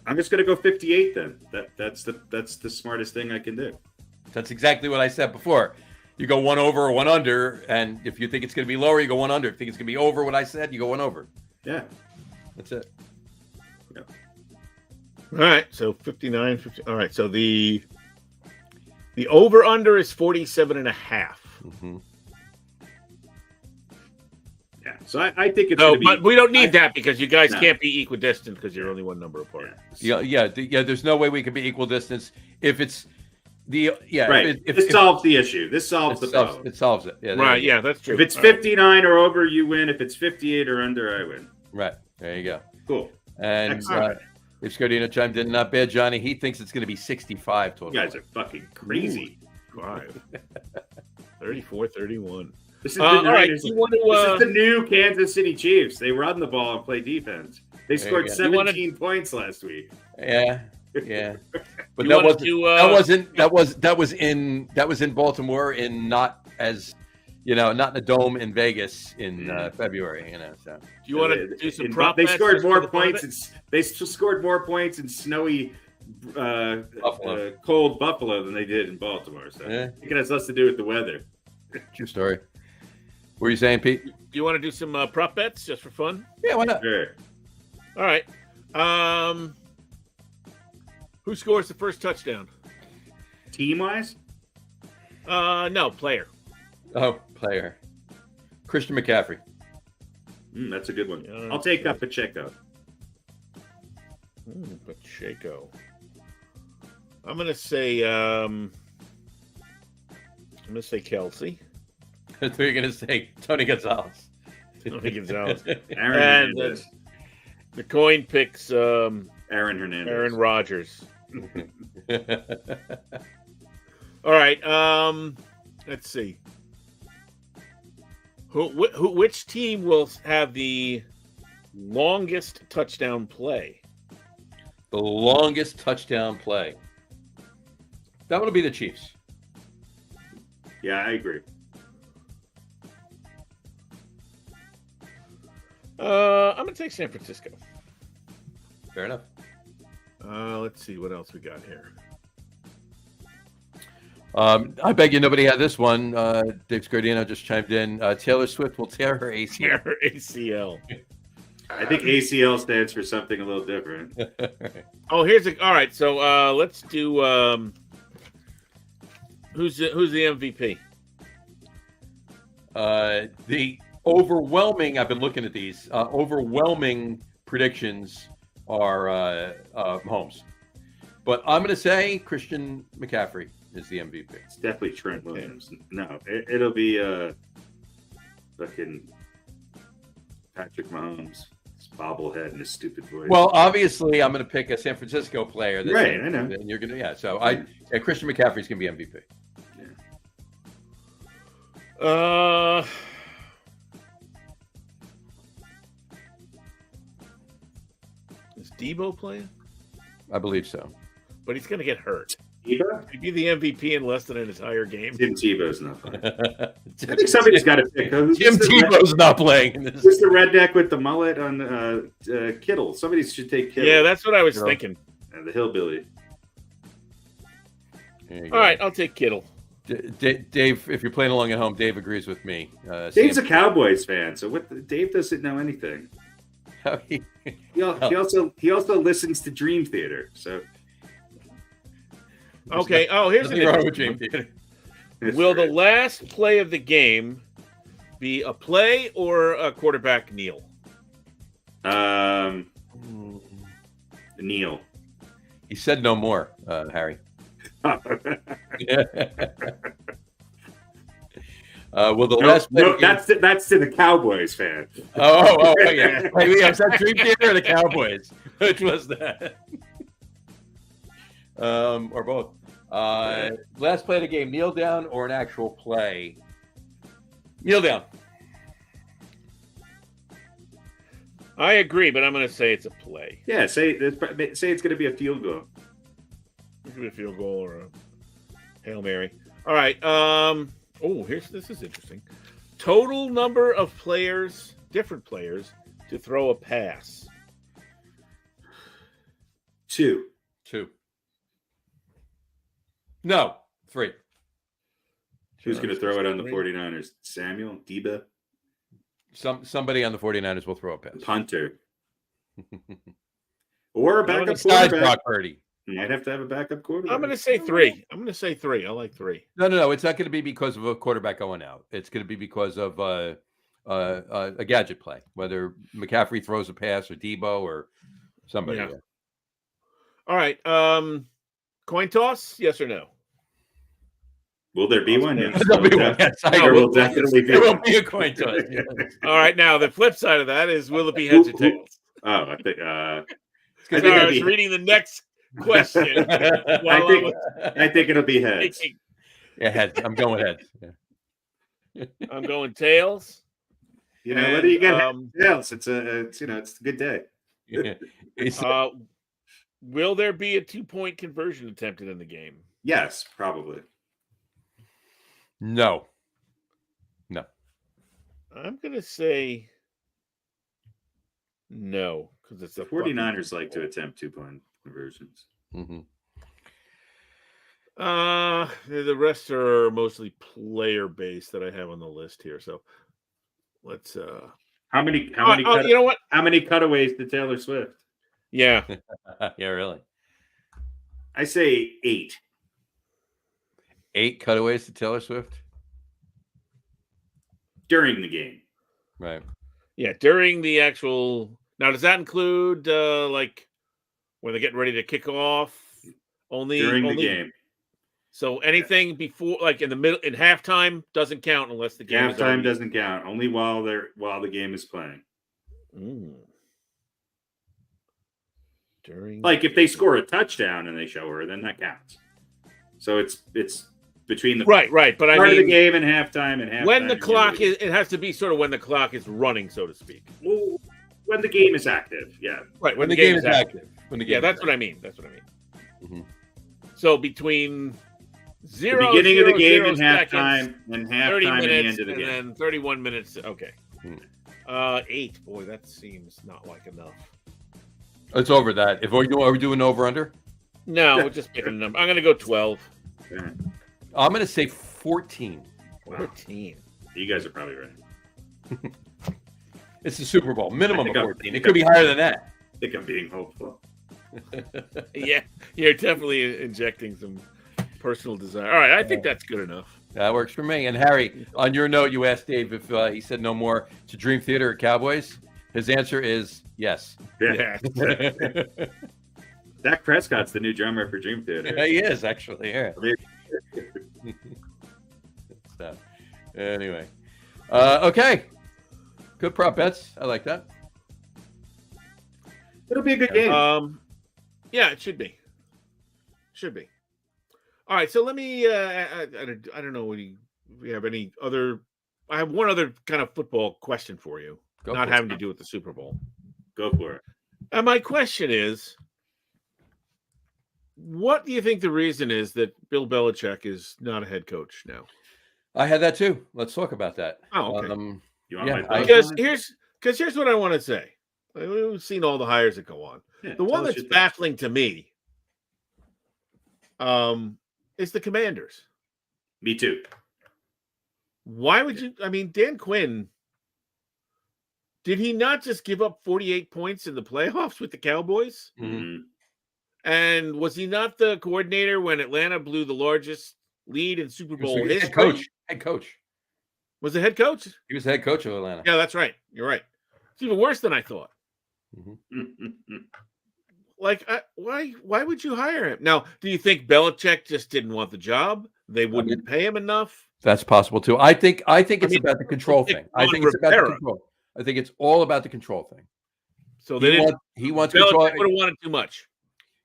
I'm just going to go 58 then. That's the smartest thing I can do. That's exactly what I said before. You go one over or one under, and if you think it's going to be lower, you go one under. If you think it's going to be over what I said, you go one over. Yeah. That's it. Yeah. All right, so 59, 50. All right, so the over under is 47.5. Mm-hmm. Yeah. So I think it's going to be. But we don't need that because you guys can't be equidistant because you're only one number apart. Yeah. There's no way we can be equal distance if it's right. This solves the issue. This solves the problem. It solves it. Yeah. Right. Yeah, that's true. If it's 59 or over, you win. If it's 58 or under, I win. Right. There you go. Cool. And if Scardino chimed in, not bad, Johnny. He thinks it's going to be 65 total. You guys are fucking crazy. 34-31. This is the all right. You want this is the new Kansas City Chiefs. They run the ball and play defense. They scored 17 points last week. Yeah. But that was in Baltimore, in not as not in a dome in Vegas in February. So do you want to do some prop They bets scored more points. They scored more points in snowy, cold Buffalo than they did in Baltimore. So I think it has less to do with the weather. True story. What were you saying, Pete? Do you want to do some prop bets just for fun? Yeah, why not? Sure. All right. Who scores the first touchdown? Team wise? No, player. Oh, player. Christian McCaffrey. That's a good one. Yeah, I'll take up Pacheco. Pacheco. I'm gonna say Kelsey. I thought you were going to say Tony Gonzalez. Tony Gonzalez. Aaron And Hernandez. the coin picks Aaron Hernandez. Aaron Rodgers. All right. Let's see. Which team will have the longest touchdown play? The longest touchdown play. That would be the Chiefs. Yeah, I agree. I'm gonna take San Francisco. Fair enough. Let's see what else we got here. I bet you nobody had this one. Dave Scardino just chimed in. Taylor Swift will tear her ACL. ACL. I think ACL stands for something a little different. Oh, all right. So let's do who's the MVP? The overwhelming, I've been looking at these, overwhelming predictions are Mahomes. But I'm going to say Christian McCaffrey is the MVP. It's definitely Trent Williams. No, it'll be fucking Patrick Mahomes. His bobblehead and his stupid voice. Well, obviously, I'm going to pick a San Francisco player. Right, I know. And you're going to, yeah. So Christian McCaffrey's going to be MVP. Is Debo playing? I believe so. But he's going to get hurt. Tebow? He'd be the MVP in less than an entire game. Tim Tebow's not playing. I think somebody's got to pick. Tim Tebow's not playing in this. Who's the redneck with the mullet on Kittle? Somebody should take Kittle. Yeah, that's what I was thinking. The hillbilly. All right, I'll take Kittle. Dave, if you're playing along at home, Dave agrees with me. Dave's a Cowboys fan, so Dave doesn't know anything. He also listens to Dream Theater. So okay. Oh, here's nothing wrong with Dream Theater. Will the last play of the game be a play or a quarterback kneel? Neil. He said no more, Harry. Will the last? No, that's to the Cowboys fan. Oh, yeah. Was that Dream Theater or the Cowboys? Which was that? Or both. Last play of the game: kneel down or an actual play? Kneel down. I agree, but I'm going to say it's a play. Yeah, say it's going to be a field goal. It could be a field goal or a Hail Mary. All right. This is interesting. Total number of players, different players, to throw a pass. 2. No, 3. Who's going to throw it on the 49ers? Samuel? Deba? Somebody on the 49ers will throw a pass. Punter. Or a backup Besides quarterback. Brock Purdy. You might have to have a backup quarterback. I'm going to say 3. I like 3. No. It's not going to be because of a quarterback going out. It's going to be because of a gadget play, whether McCaffrey throws a pass or Debo or somebody. Yeah. All right. Coin toss, yes or no? Will there be one? Yes. There'll be one. Yes, there will definitely be There will one. be a coin toss. Yes. All right. Now, the flip side of that is, will it be heads or tails? Oh, I think I was reading the next question. I think it'll be heads. Yeah, heads. I'm going heads. Yeah. I'm going tails. You know, whether you get tails, it's a good day. Yeah. Will there be a 2-point conversion attempted in the game? Yes, probably. No. I'm going to say no, because it's The 49ers like to attempt 2-point conversions. Mm-hmm. The rest are mostly player based that I have on the list here. So let's How many you know what? How many cutaways to Taylor Swift? Yeah. Yeah, really. I say 8. 8 cutaways to Taylor Swift? During the game. Right. Yeah, during the actual. Now, does that include like when they're getting ready to kick off? During the game. So anything before, like in the middle, in halftime, doesn't count unless the game. Halftime doesn't count. Only while the game is playing. Like if they score a touchdown and they show her, then that counts. So it's between the right. But I start mean, of the game and halftime when the clock is, it has to be sort of when the clock is running, so to speak. Well, when the game is active, yeah. Right, when the game is active. That's what I mean. Mm-hmm. So between the beginning of the game and seconds, halftime, and 30 halftime minutes, and the end of the game. and then 31 minutes. Okay. 8. Boy, that seems not like enough. It's over that. Are we doing over under? No, we're just picking a number. I'm going to go 12. I'm going to say 14. 14. You guys are probably right. It's the Super Bowl. Minimum of 14. It could be higher than that. I think I'm being hopeful. Yeah, you're definitely injecting some personal desire. All right, I think that's good enough. That works for me. And Harry, on your note, you asked Dave if he said no more to Dream Theater at Cowboys. His answer is yes. Yeah. Dak Prescott's the new drummer for Dream Theater. Yeah, he is actually. Yeah. So, anyway, okay. Good prop bets. I like that. It'll be a good game. Yeah, it should be. Should be. All right, so let me. I don't know. We have any other. I have one other kind of football question for you, not having to do with the Super Bowl. Go for it. And my question is, what do you think the reason is that Bill Belichick is not a head coach now? I had that too. Let's talk about that. Oh, okay. You want my because here's what I want to say. We've seen all the hires that go on. Yeah, the one that's baffling to me is the Commanders. Me too. Why would you? I mean, Dan Quinn, did he not just give up 48 points in the playoffs with the Cowboys? Mm-hmm. And was he not the coordinator when Atlanta blew the largest lead in Super Bowl history? Head coach. Was the head coach? He was the head coach of Atlanta. Yeah, that's right. You're right. It's even worse than I thought. Mm-hmm. Like, why would you hire him? Now, do you think Belichick just didn't want the job? They wouldn't pay him enough? That's possible too. I think it's about the control thing. I think it's about the control. I think it's all about the control thing. So he wants Belichick control. would have wanted too much.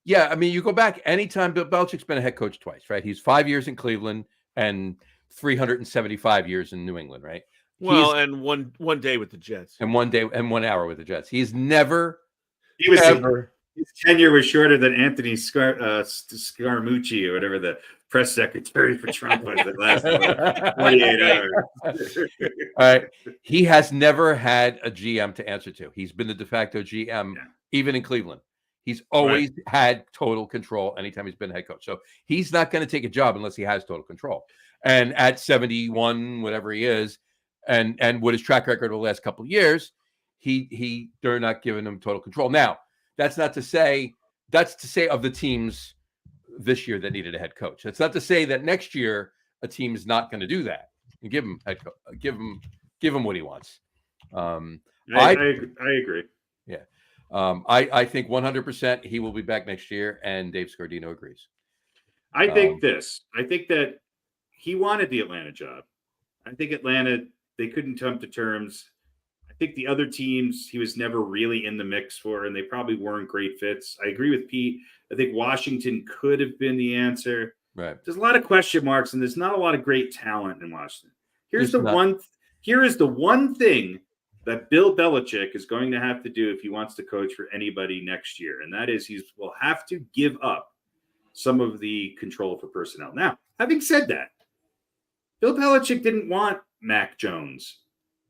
Yeah, I mean, you go back anytime. Bill Belichick's been a head coach twice, right? He's 5 years in Cleveland and 375 years in New England, right? Well, and one day with the Jets, and 1 day and 1 hour with the Jets. He's never. He was his tenure was shorter than Anthony Scaramucci or whatever the press secretary for Trump was the last 48 hours. All right. He has never had a GM to answer to. He's been the de facto GM, even in Cleveland. He's always had total control anytime he's been head coach. So he's not going to take a job unless he has total control. And at 71, whatever he is, and with his track record over the last couple of years, they're not giving him total control. Now, that's to say of the teams this year that needed a head coach. That's not to say that next year a team is not going to do that and give him what he wants. I agree. Yeah. I think 100% he will be back next year, and Dave Scardino agrees. I think that he wanted the Atlanta job. I think Atlanta, they couldn't come to terms. I think the other teams he was never really in the mix for, and they probably weren't great fits. I agree with Pete. I think Washington could have been the answer. Right. There's a lot of question marks, and there's not a lot of great talent in Washington. Here is the one thing that Bill Belichick is going to have to do if he wants to coach for anybody next year, and that is he will have to give up some of the control for personnel. Now, having said that, Bill Belichick didn't want Mac Jones.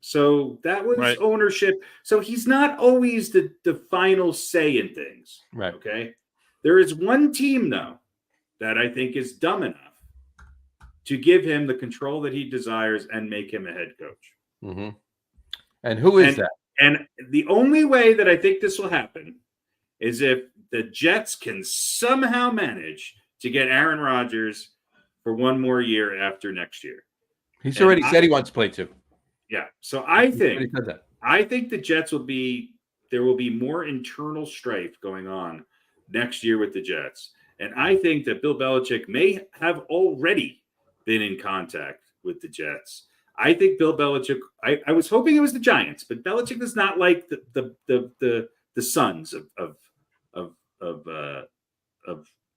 So that was ownership. So he's not always the final say in things. Right. Okay. There is one team, though, that I think is dumb enough to give him the control that he desires and make him a head coach. Mm-hmm. And who is that? And the only way that I think this will happen is if the Jets can somehow manage to get Aaron Rodgers for one more year after next year. He's already said he wants to play 2. Yeah. So I He think said that. the Jets there will be more internal strife going on next year with the Jets. And I think that Bill Belichick may have already been in contact with the Jets. I think Bill Belichick, I was hoping it was the Giants, but Belichick does not like the sons of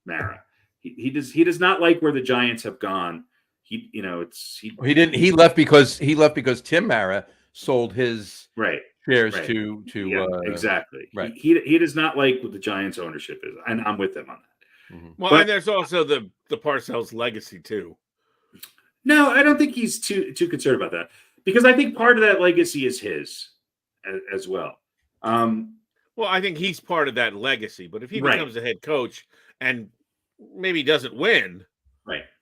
Mara. He does not like where the Giants have gone. He didn't. He left because Tim Mara sold his shares to exactly. Right. He does not like what the Giants ownership is, and I'm with him on that. Mm-hmm. Well, and there's also the Parcells legacy too. No, I don't think he's too concerned about that, because I think part of that legacy is his as well. Well, I think he's part of that legacy, but if he becomes a head coach and maybe doesn't win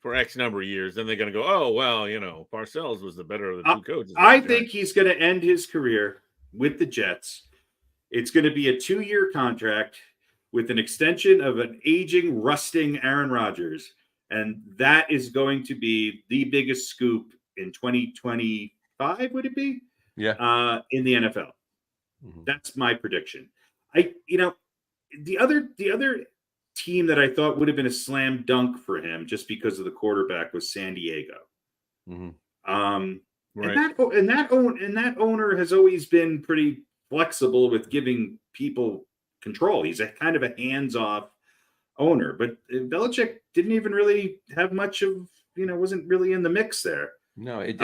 for X number of years, then they're going to go, oh, well, Parcells was the better of the two coaches. I think he's going to end his career with the Jets. It's going to be a 2-year contract with an extension of an aging, rusting Aaron Rodgers. And that is going to be the biggest scoop in 2025, would it be? Yeah. In the NFL. Mm-hmm. That's my prediction. The other team that I thought would have been a slam dunk for him just because of the quarterback was San Diego. Mm-hmm. And that owner has always been pretty flexible with giving people control. He's a kind of a hands-off owner, but Belichick didn't even really have much of, wasn't really in the mix there. No, it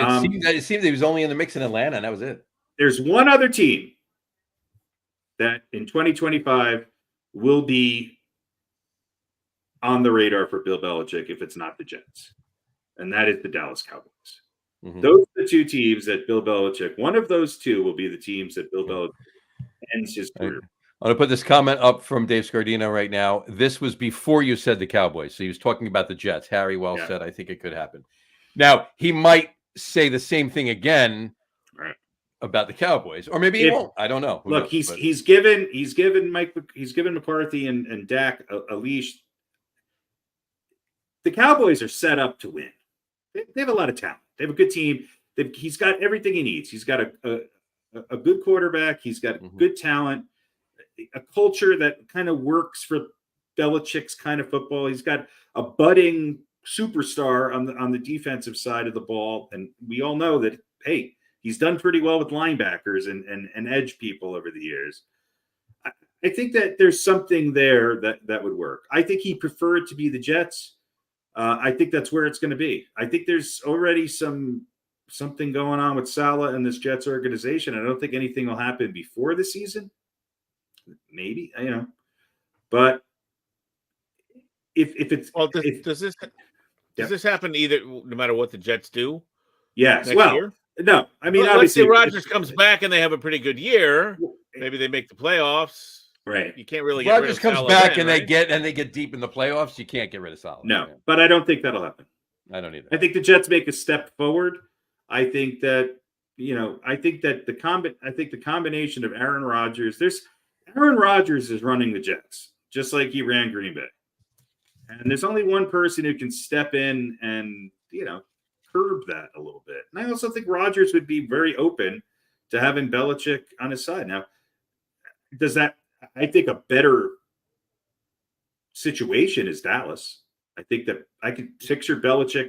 seemed he was only in the mix in Atlanta, and that was it. There's one other team that in 2025 will be on the radar for Bill Belichick if it's not the Jets, and that is the Dallas Cowboys. Mm-hmm. Those are the 2 teams that Bill Belichick, one of those 2 will be the teams that Bill Belichick ends his career. I'm going to put this comment up from Dave Scardino right now. This was before you said the Cowboys. So he was talking about the Jets. Harry said, I think it could happen. Now, he might say the same thing again about the Cowboys, or maybe he won't. I don't know. Look, he's given McCarthy and Dak a leash. The Cowboys are set up to win. They have a lot of talent. They have a good team. He's got everything he needs. He's got a good quarterback. He's got good talent. A culture that kind of works for Belichick's kind of football. He's got a budding superstar on the defensive side of the ball, and we all know that. Hey, he's done pretty well with linebackers and edge people over the years. I think that there's something there that would work. I think he preferred to be the Jets. I think that's where it's going to be. I think there's already something going on with Saleh and this Jets organization. I don't think anything will happen before the season. Maybe, but if it's does this happen either no matter what the Jets do? Yes. Year? No. I mean, obviously, Rodgers comes back and they have a pretty good year. Maybe they make the playoffs. Right. You can't really get Rodgers comes back and they get deep in the playoffs. You can't get rid of Saleh. No, but I don't think that'll happen. I don't either. I think the Jets make a step forward. I think that the combination of Aaron Rodgers. Aaron Rodgers is running the Jets, just like he ran Green Bay. And there's only one person who can step in and, curb that a little bit. And I also think Rodgers would be very open to having Belichick on his side. Now, I think a better situation is Dallas. I think that I could picture Belichick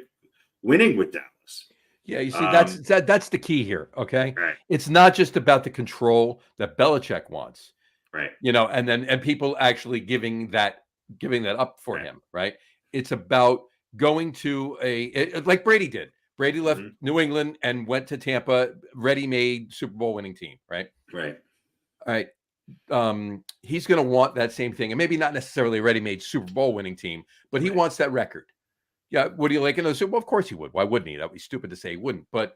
winning with Dallas. Yeah, you see, that's the key here, okay? Right. It's not just about the control that Belichick wants. Right. And people actually giving that up for him, right? It's about going to like Brady did. Brady left New England and went to Tampa, ready-made Super Bowl winning team, right? Right. All right. He's going to want that same thing, and maybe not necessarily a ready-made Super Bowl winning team, but he wants that record. Yeah, would he like another Super Bowl? Of course he would. Why wouldn't he? That would be stupid to say he wouldn't, but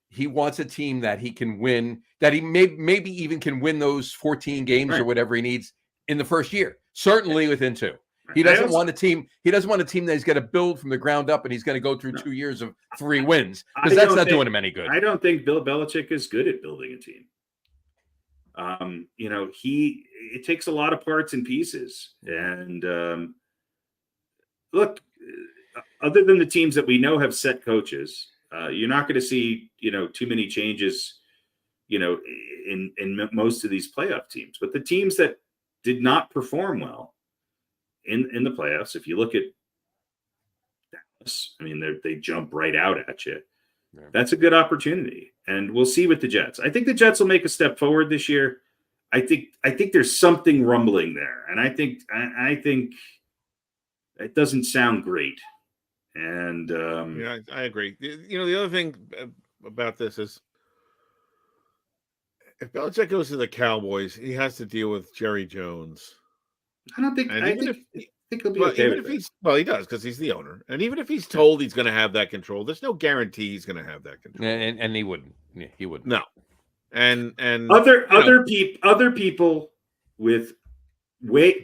he wants a team that he can win, that he maybe even can win those 14 games or whatever he needs in the first year. Certainly within 2. He doesn't want a team. He doesn't want a team that he's going to build from the ground up, and he's going to go through 2 years of 3 wins, because that's not doing him any good. I don't think Bill Belichick is good at building a team. It takes a lot of parts and pieces. And look, other than the teams that we know have set coaches, you're not going to see, too many changes, in most of these playoff teams. But the teams that did not perform well in the playoffs, if you look at Dallas, I mean, they jump right out at you. Yeah. That's a good opportunity, and we'll see with the Jets. I think the Jets will make a step forward this year. I think there's something rumbling there, and I think it doesn't sound great. And yeah, I agree. The other thing about this is, if Belichick goes to the Cowboys, he has to deal with Jerry Jones. I don't think. I think he'll be okay with it. He does, because he's the owner, and even if he's told he's going to have that control, there's no guarantee he's going to have that control. And he wouldn't. Yeah, he wouldn't. No. And other people with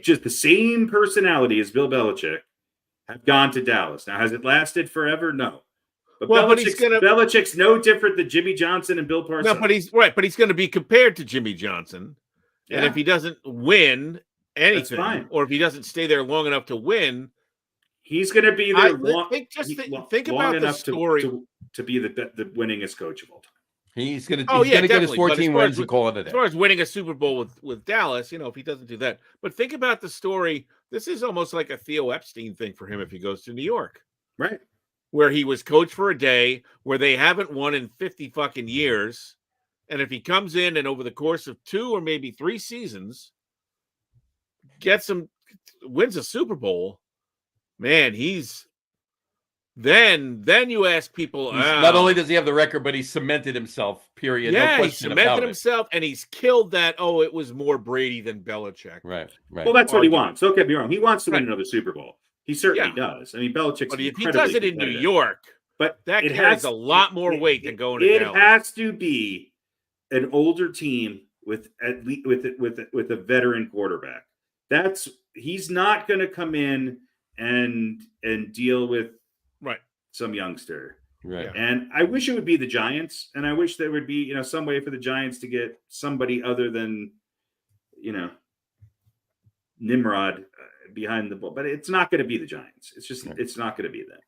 just the same personality as Bill Belichick have gone to Dallas. Now, has it lasted forever? No. But Belichick's no different than Jimmy Johnson and Bill Parcells. No, but he's going to be compared to Jimmy Johnson. Yeah. And if he doesn't win anything, or if he doesn't stay there long enough to win, he's going to be there. Think about the story to be the winningest coach of all time. He's going to get his 14 wins and call it a day. As far as winning a Super Bowl with Dallas, if he doesn't do that. But think about the story. This is almost like a Theo Epstein thing for him if he goes to New York. Right. Where he was coach for a day, where they haven't won in 50 fucking years. And if he comes in and over the course of 2 or maybe 3 seasons wins a Super Bowl, man, then you ask people. Not only does he have the record, but he cemented himself. Period. Yeah, no he cemented himself, and he's killed that. Oh, it was more Brady than Belichick. Right. Well, that's what he wants. Don't get me wrong. He wants to win another Super Bowl. He certainly does. I mean, Belichick's. But if he does it in New York, but that carries a lot more weight than going to Dallas. It has to be an older team with at least with a veteran quarterback. He's not going to come in and deal with some youngster. Right. And I wish it would be the Giants, and I wish there would be, some way for the Giants to get somebody other than, Nimrod behind the ball. But it's not going to be the Giants. It's just it's not going to be them.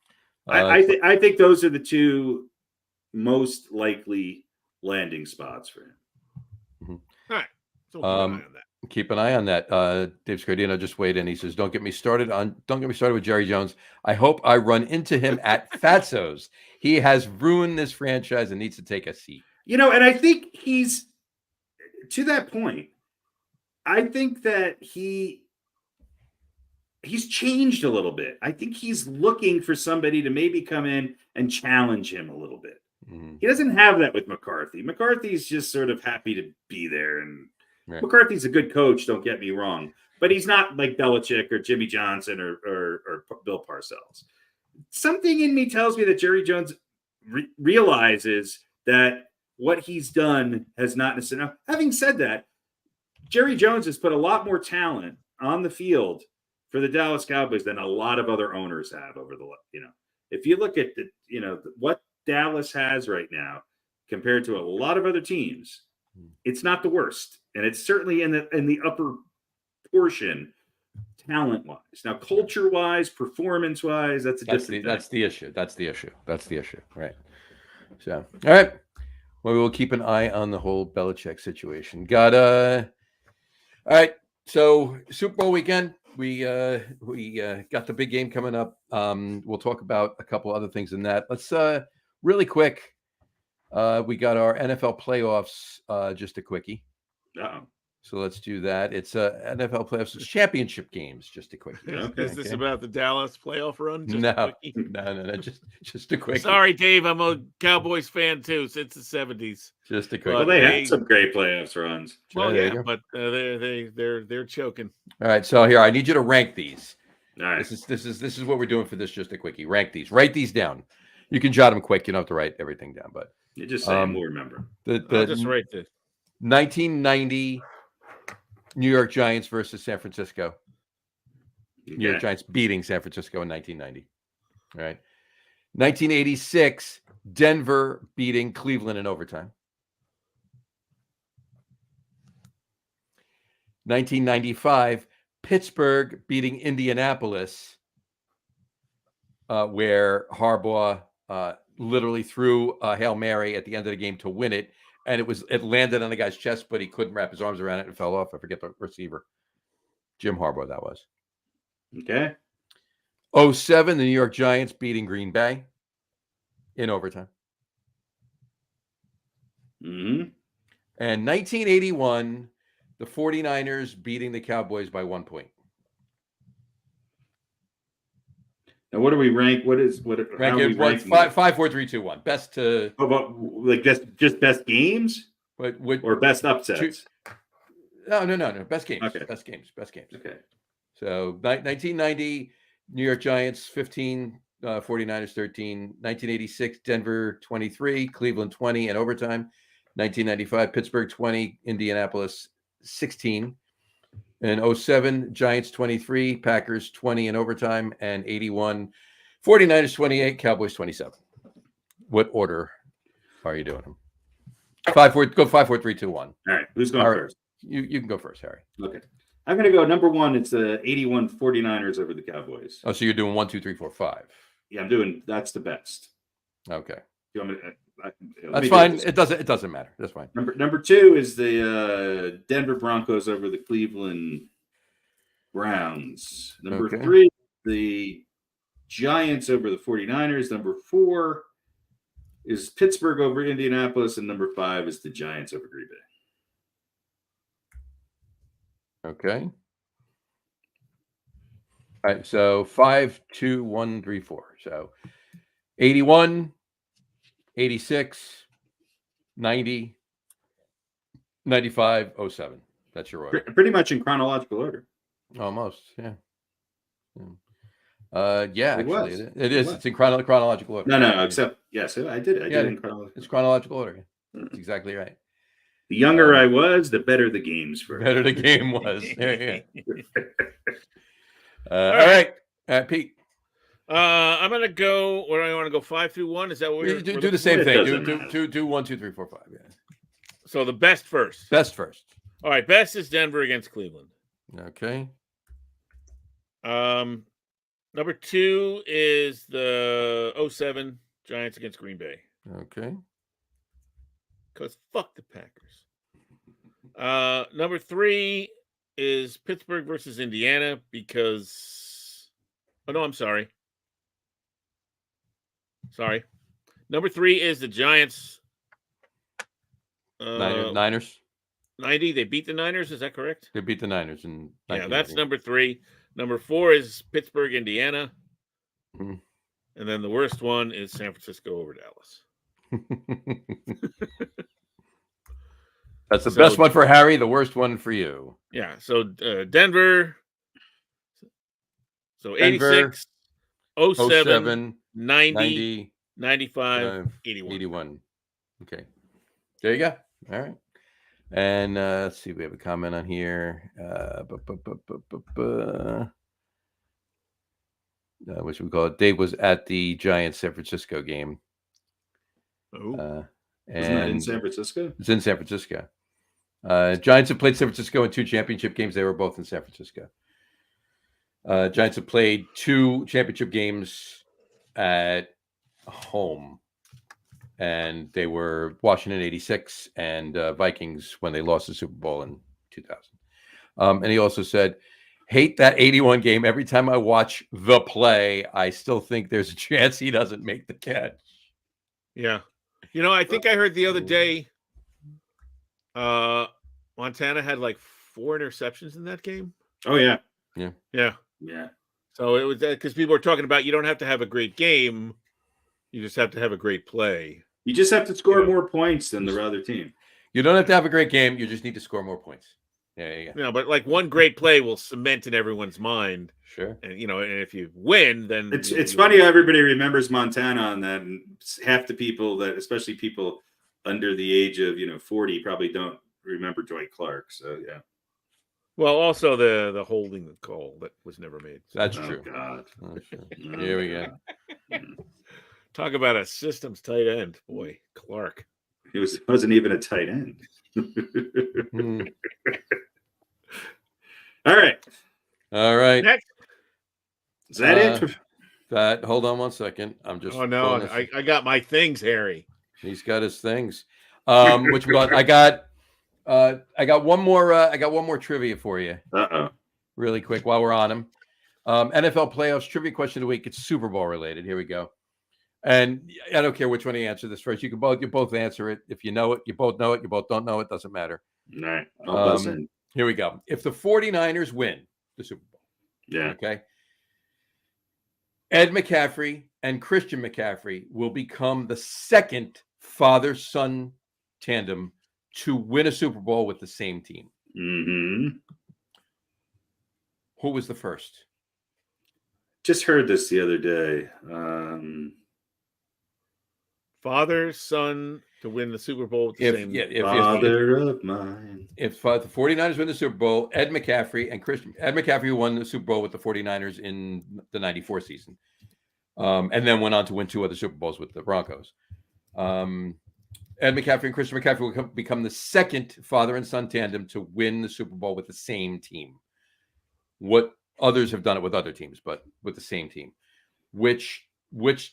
I think those are the two most likely landing spots for him. Mm-hmm. All right. So we'll keep an eye on that. Keep an eye on that. Dave Scardino just weighed in. He says, Don't get me started with Jerry Jones. I hope I run into him at Fatso's. He has ruined this franchise and needs to take a seat. And I think he's to that point. I think that he's changed a little bit. I think he's looking for somebody to maybe come in and challenge him a little bit. Mm-hmm. He doesn't have that with McCarthy. McCarthy's just sort of happy to be there, and McCarthy's a good coach, don't get me wrong, but he's not like Belichick or Jimmy Johnson or Bill Parcells. Something in me tells me that Jerry Jones realizes that what he's done has not necessarily. Now, having said that, Jerry Jones has put a lot more talent on the field for the Dallas Cowboys than a lot of other owners have over the, if you look at what Dallas has right now compared to a lot of other teams, it's not the worst. And it's certainly in the upper portion, talent-wise. Now, culture-wise, performance-wise, that's the issue. That's the issue, right? So, all right. Well, we will keep an eye on the whole Belichick situation. All right. So, Super Bowl weekend, we got the big game coming up. We'll talk about a couple other things in that. Let's really quick. We got our NFL playoffs, just a quickie. Uh-oh. So let's do that. It's NFL playoffs championship games, just a quickie. Is this about the Dallas playoff run? No, just a quickie. Sorry, Dave, I'm a Cowboys fan too since the 70s. Just a quickie. Well, they had some great playoffs runs. Well, but they're choking. All right, so here I need you to rank these. All right. This is what we're doing for this. Just a quickie. Rank these. Write these down. You can jot them quick. You don't have to write everything down, but you just say we'll remember. I'll just write this. 1990 New York Giants versus San Francisco. Okay. New York Giants beating San Francisco in 1990. All right. 1986 Denver beating Cleveland in overtime. 1995 Pittsburgh beating Indianapolis where Harbaugh literally threw a Hail Mary at the end of the game to win it, and it landed on the guy's chest, but he couldn't wrap his arms around it and fell off. I forget the receiver. Jim Harbaugh, that was. Okay. 2007, the New York Giants beating Green Bay in overtime. Mm-hmm. And 1981, the 49ers beating the Cowboys by 1 point. Now, what do we rank? How are we ranking? 5, 4, 3, 2, 1. Best to How about like just best games or best upsets? No. Best games. Okay. Best games. Okay. So 1990, New York Giants 15, 49ers 13. 1986, Denver 23, Cleveland 20 in overtime. 1995, Pittsburgh 20, Indianapolis 16. And 07, Giants 23, Packers 20 in overtime. And 81, 49ers 28, Cowboys 27. What order are you doing them? 5, 4, 3, 2, 1. All right. Who's going first? You can go first, Harry. Okay. I'm going to go number 1. It's the 81 49ers over the Cowboys. Oh, so you're doing 1, 2, 3, 4, 5. Yeah, that's the best. Okay. You want me to, That's fine. It doesn't matter. That's fine. Number 2 is the Denver Broncos over the Cleveland Browns. Number 3, the Giants over the 49ers. Number 4 is Pittsburgh over Indianapolis. And number 5 is the Giants over Green Bay. Okay. All right. So 5, 2, 1, 3, 4. So 81, 86, 90, 95, 07. That's your order. Pretty much in chronological order. Almost, yeah. Actually, it is. It's in chronological order. No, except yes, I did. I did in chronological. It's chronological order. That's exactly right. The younger I was, the better the games were. Better the game was. Yeah. All right, Pete. I'm gonna go. Where do I want to go? 5 through 1. Is that what we're do the same thing? Do 1, 2, 3, 4, 5. Yeah. So the best first. Best first. All right. Best is Denver against Cleveland. Okay. Number 2 is the 07 Giants against Green Bay. Okay. Because fuck the Packers. Number 3 is Pittsburgh versus Indiana because. Oh no, I'm sorry. Sorry. Number 3 is the Giants. Niners. 90. They beat the Niners. Is that correct? They beat the Niners in. Yeah, that's number 3. Number 4 is Pittsburgh, Indiana. Mm-hmm. And then the worst one is San Francisco over Dallas. That's the best one for Harry, the worst one for you. Yeah, so Denver. So 86, 07, 90, 95, 81. Okay. There you go. All right. And let's see, we have a comment on here. What should we call it? Dave was at the Giants San Francisco game. Oh. Isn't that in San Francisco? It's in San Francisco. Giants have played San Francisco in 2 championship games. They were both in San Francisco. Giants have played 2 championship games at home. And they were Washington 86 and Vikings when they lost the Super Bowl in 2000. And he also said, hate that 81 game. Every time I watch the play, I still think there's a chance he doesn't make the catch. Yeah. You know, I think I heard the other day Montana had like 4 interceptions in that game. Oh, yeah. Yeah. So it was because people were talking about you don't have to have a great game. You just have to have a great play. You just have to score more points than the other team. You don't have to have a great game. You just need to score more points. Yeah. No, but like one great play will cement in everyone's mind. Sure. And and if you win, then it's funny how everybody remembers Montana on that, and half the people that, especially people under the age of 40, probably don't remember Dwight Clark. So yeah. Well, also the holding the call that was never made. That's true. God. Oh, sure. Here we go. Talk about a systems tight end, boy, Clark. He wasn't even a tight end. All right. All right. Next. Is that it? That. Hold on one second. I'm just. Oh no, I got my things, Harry. He's got his things. Which one? I got one more. I got one more trivia for you. Really quick while we're on him. NFL playoffs trivia question of the week. It's Super Bowl related. Here we go. And I don't care which one you answer this first. You both answer it. If you know it, you both know it. You both don't know it. Doesn't matter. All right. I'll buzz in. Here we go. If the 49ers win the Super Bowl. Yeah. Okay. Ed McCaffrey and Christian McCaffrey will become the second father-son tandem to win a Super Bowl with the same team. Mm-hmm. Who was the first? Just heard this the other day. Father, son to win the Super Bowl with the same. Of mine. If the 49ers win the Super Bowl, Ed McCaffrey who won the Super Bowl with the 49ers in the 94 season. And then went on to win 2 other Super Bowls with the Broncos. Ed McCaffrey and Christian McCaffrey will become the second father and son tandem to win the Super Bowl with the same team. What others have done it with other teams, but with the same team. Which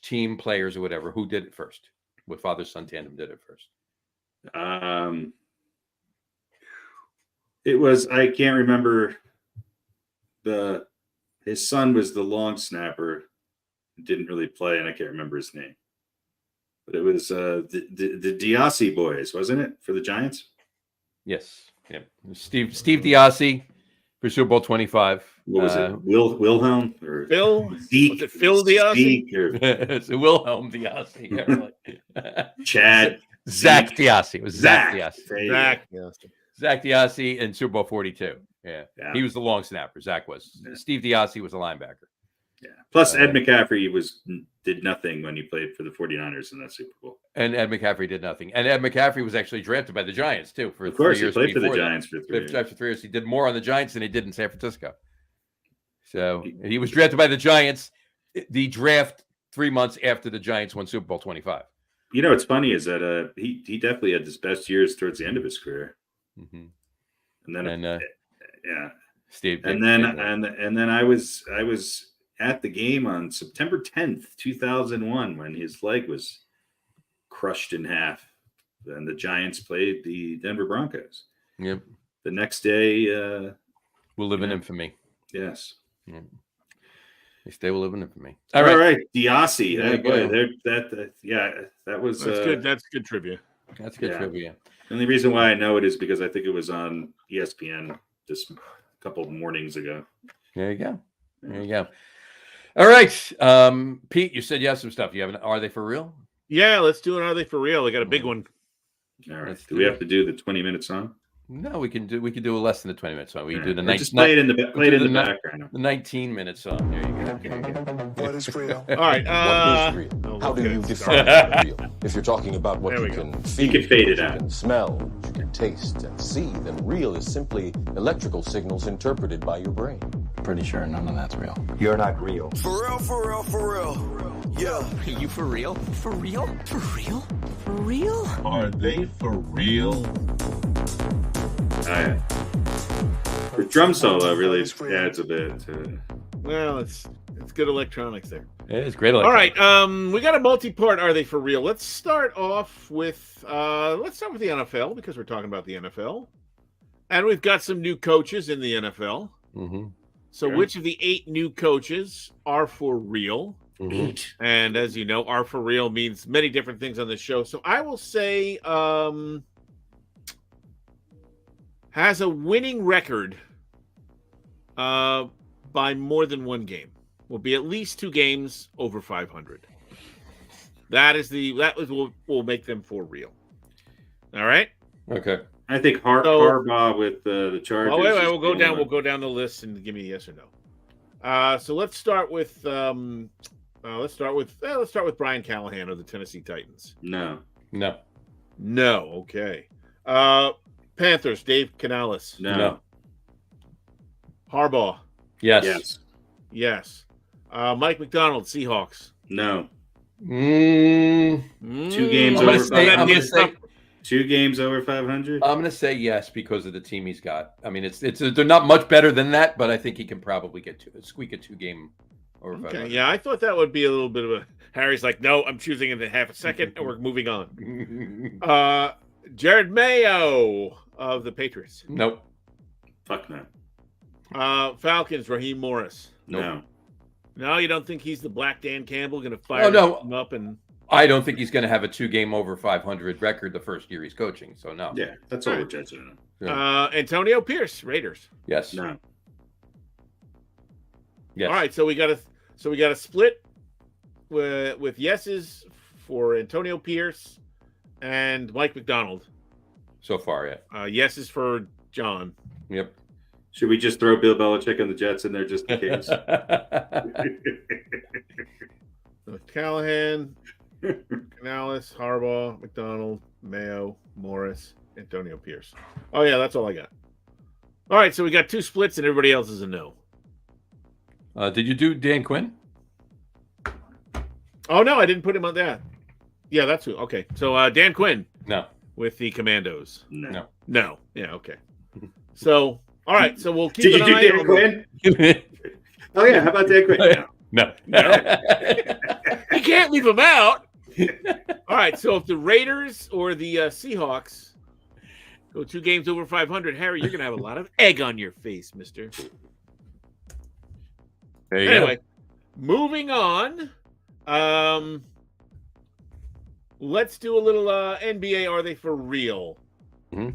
team players or whatever, who did it first? What father-son tandem did it first? It was, I can't remember. His son was the long snapper, didn't really play, and I can't remember his name. But it was the Diassi boys, wasn't it, for the Giants? Yes. Yeah. Steve Diassi for Super Bowl 25. What was it? Wilhelm or Phil? Zeke? Was it Phil Diassi? It's Wilhelm Diassi. Yeah, Chad. Zach Diassi. It was Zach Diassi. Zach Diassi in Super Bowl 42. Yeah. He was the long snapper. Zach was. Yeah. Steve Diassi was a linebacker. Yeah. Plus, Ed McCaffrey did nothing when he played for the 49ers in that Super Bowl. And Ed McCaffrey did nothing. And Ed McCaffrey was actually drafted by the Giants, too. For of course, 3 years he played for the Giants for 3 years. After 3 years. He did more on the Giants than he did in San Francisco. So he was drafted by the Giants. The draft 3 months after the Giants won Super Bowl 25. You know, what's funny is that he definitely had his best years towards the end of his career. Mm-hmm. And then, Steve. And then I was at the game on September 10th, 2001, when his leg was crushed in half. And the Giants played the Denver Broncos. Yep. The next day, we'll live in infamy. Yes. Yeah. They will live in infamy. All right. Diassi. That was that's good. That's good trivia. That's good trivia. The only reason why I know it is because I think it was on ESPN just a couple of mornings ago. There you go. All right. Pete, you said you have some stuff. You have an Are They For Real? Yeah, let's do an Are They For Real? I got a big one. All right. Do we have to do the 20-minute song? No, we can do a less than the 20-minute song. We can do the play it in the background. The 19-minute song. There you go. What is real? All right. What is real? How do you define real? If you're talking about what you can feel, you can fade it out. You can smell, you can taste and see, then real is simply electrical signals interpreted by your brain. Pretty sure none of that's real. You're not real. For real, for real, for real. Yeah. Are you for real? For real? For real? For real? Are they for real? The drum solo really adds a bit to it. Well, it's good electronics there. It is great. All right, we got a multi-part. Are they for real? Let's start off with the NFL because we're talking about the NFL, and we've got some new coaches in the NFL. Mm-hmm. So, which of the 8 new coaches are for real? Mm-hmm. 8. And as you know, are for real means many different things on the show. So, I will say, has a winning record by more than one game. Will be at least 2 games over 500. That will make them for real. All right. Okay. I think Harbaugh with the Chargers. Oh wait, we'll go down. We'll go down the list and give me a yes or no. So let's start with Brian Callahan of the Tennessee Titans. No. Okay. Panthers, Dave Canales. No. Harbaugh. Yes. Mike McDonald, Seahawks. No. 2 games I'm over gonna 500. 2 games over 500. I'm going to say yes because of the team he's got. I mean, they're not much better than that, but I think he can probably squeak a 2-game over Okay, 500. yeah, I thought that would be a little bit of a. Harry's like, no, I'm choosing in half a second, and we're moving on. Jared Mayo of the Patriots. Nope. Fuck no. Falcons, Raheem Morris. No. No, you don't think he's the Black Dan Campbell going to fire him up and? I don't think he's going to have a 2-game over 500 record the first year he's coaching. So no. Yeah, that's all we're judging on. Antonio Pierce, Raiders. Yes. No. Yes. All right, so we got a split with yeses for Antonio Pierce and Mike McDonald. So far, yeah. Yeses for John. Yep. Should we just throw Bill Belichick and the Jets in there just in case? Callahan, Canales, Harbaugh, McDonald, Mayo, Morris, Antonio Pierce. Oh, yeah, that's all I got. All right, so we got 2 splits and everybody else is a no. Did you do Dan Quinn? Oh, no, I didn't put him on that. Yeah, that's who. Okay, so Dan Quinn. No. With the Commandos. No. No. Yeah, okay. So, all right, so we'll keep Did an you eye do Dan on Quinn? Oh, yeah. How about Dan Quinn? No. You can't leave him out. All right, so if the Raiders or the Seahawks go 2 games over 500, Harry, you're going to have a lot of egg on your face, mister. There you Anyway, moving on. Let's do a little NBA. Are they for real? Mm-hmm.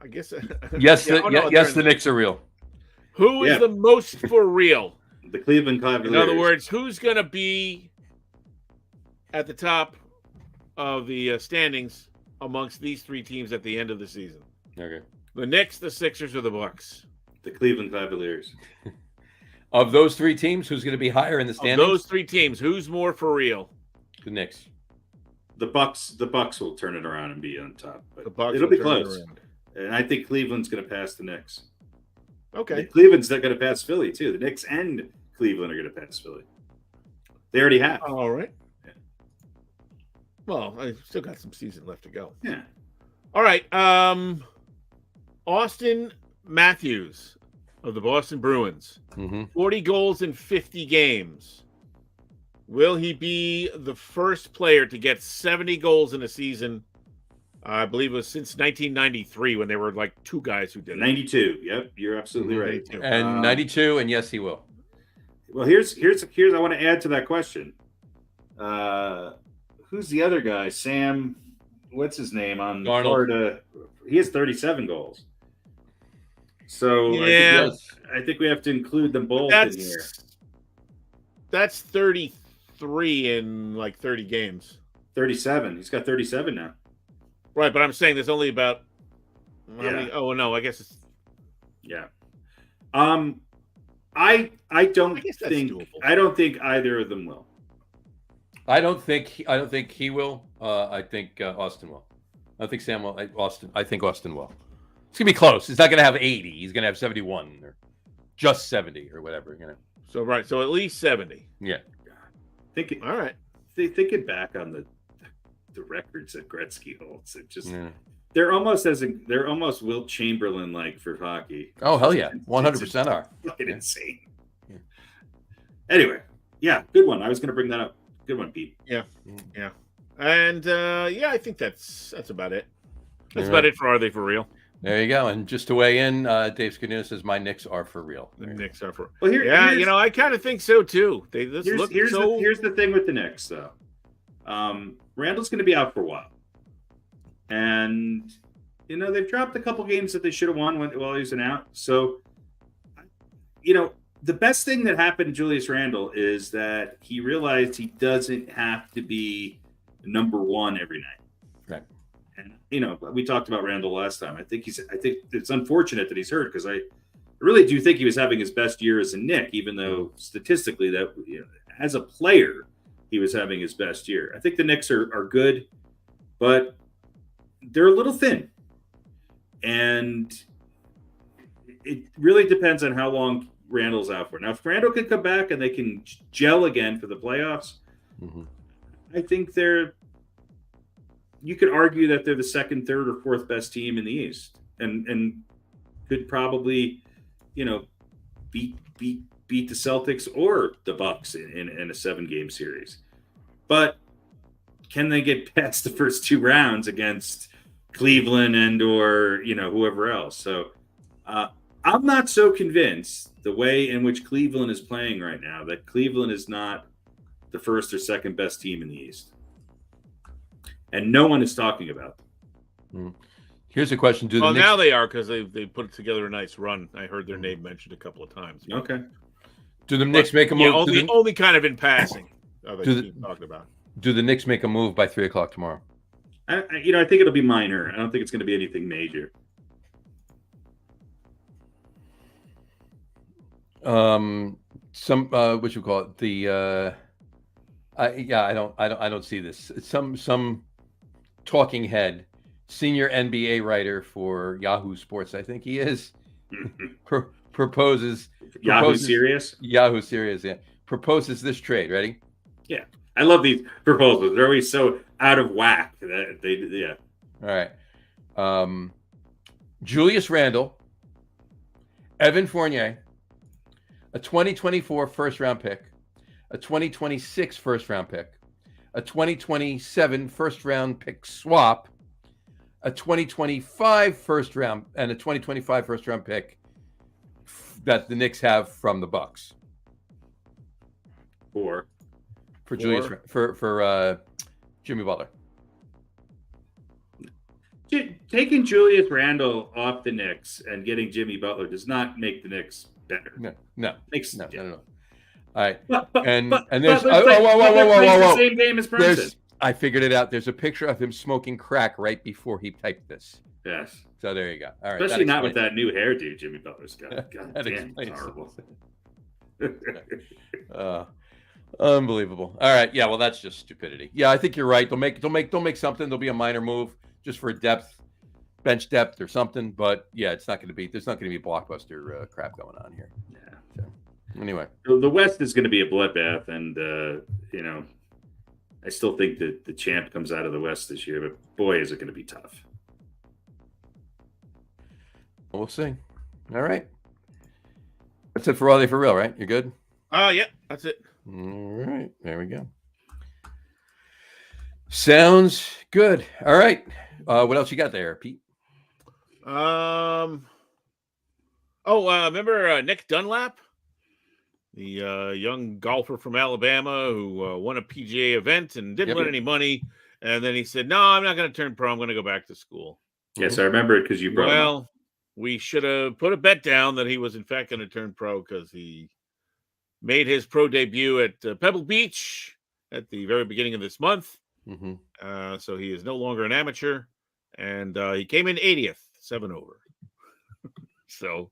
I guess. Yes, the Knicks are real. Who is the most for real? The Cleveland Cavaliers. In other words, who's going to be at the top of the standings amongst these 3 teams at the end of the season? Okay. The Knicks, the Sixers, or the Bucks? The Cleveland Cavaliers. Of those 3 teams, who's going to be higher in the standings? Of those 3 teams, who's more for real? The Knicks. The Bucks will turn it around and be on top. But The Bucks it'll will be turn it close. around. And I think Cleveland's going to pass the Knicks. Okay. Cleveland's not going to pass Philly, too. The Knicks and Cleveland are going to pass Philly. They already have. All right. Yeah. Well, I still got some season left to go. Yeah. All right. Austin Matthews of the Boston Bruins. 40 goals in 50 games. Will he be the first player to get 70 goals in a season? I believe it was since 1993 when there were like 2 guys who did it. 92. Yep, you're absolutely right. 92. And 92, and yes, he will. Well, here's I want to add to that question. Who's the other guy? Sam, what's his name on Darnold. Florida? He has 37 goals. So Yeah. I think we have to include them both in here. That's 33 in like 30 games. 37. He's got 37 now. Right, but I'm saying there's only about how Yeah. many? Oh no, I guess it's Yeah. I don't guess that's think doable. I don't think either of them will. I don't think he will. I think Austin will. I think Sam will. I think Austin will. It's gonna be close. He's not gonna have 80. He's gonna have 71 or just 70 or whatever. so right. So at least 70. Yeah. All right. Thinking back on the records that Gretzky holds, it just they're almost Wilt Chamberlain like for hockey. Oh hell yeah, 100% are. Fucking insane. Yeah. Anyway, yeah, good one. I was going to bring that up. Good one, Pete. Yeah. And I think that's about it. That's All right. about it for Are They For Real? There you go. And just to weigh in, Dave Scudino says my Knicks are for real. The Knicks are for. Well, here's, I kind of think so too. They just look here's so. here's the thing with the Knicks, though. Randall's going to be out for a while, and they've dropped a couple games that they should have won while he was out. So, the best thing that happened to Julius Randle is that he realized he doesn't have to be number one every night. Right. And we talked about Randle last time. I think it's unfortunate that he's hurt because I really do think he was having his best year as a Knick, even though statistically that as a player he was having his best year. I think the Knicks are good, but they're a little thin, and it really depends on how long Randall's out for. Now, if Randall can come back and they can gel again for the playoffs, I think you could argue that they're the second, third, or fourth best team in the East, and could probably, beat beat the Celtics or the Bucks in a 7-game series. But can they get past the first 2 rounds against Cleveland and or whoever else? So I'm not so convinced the way in which Cleveland is playing right now that Cleveland is not the first or second best team in the East, and no one is talking about them. Here's a question: now they are, because they put together a nice run. I heard their name mentioned a couple of times. Okay. Do the Knicks make a move? Yeah, only kind of in passing. Talking about. Do the Knicks make a move by 3:00 tomorrow? I think it'll be minor. I don't think it's going to be anything major. What you call it? I don't see this. Some talking head, senior NBA writer for Yahoo Sports, I think he is, proposes Yahoo Serious, yeah, proposes this trade. Ready? Yeah, I love these proposals. They're always so out of whack that yeah. All right. Julius Randle, Evan Fournier, a 2024 first-round pick, a 2026 first-round pick, a 2027 first-round pick swap, a 2025 first-round, and a 2025 first-round pick that the Knicks have from the Bucks. For Jimmy Butler. Taking Julius Randle off the Knicks and getting Jimmy Butler does not make the Knicks better. No. No. All right. But there's the same game as Brunson. I figured it out. There's a picture of him smoking crack right before he typed this. Yes. So there you go. All right. Especially not with that new hairdo Jimmy Butler's got. God damn, it's horrible. Unbelievable. All right. Yeah. Well, that's just stupidity. Yeah, I think you're right. They'll make something. There'll be a minor move just for bench depth or something. But yeah, there's not going to be blockbuster crap going on here. Yeah. So, anyway, the West is going to be a bloodbath, and I still think that the champ comes out of the West this year. But boy, is it going to be tough. We'll see. All right. That's it for All Day for Real, right? You're good? Yeah, that's it. All right. There we go. Sounds good. All right. What else you got there, Pete? Remember Nick Dunlap? The young golfer from Alabama who won a PGA event and didn't win any money. And then he said, no, I'm not going to turn pro. I'm going to go back to school. Yes, I remember it because you brought it up. We should have put a bet down that he was in fact going to turn pro because he made his pro debut at Pebble Beach at the very beginning of this month. Mm-hmm. So he is no longer an amateur. And he came in 80th, 7 over. So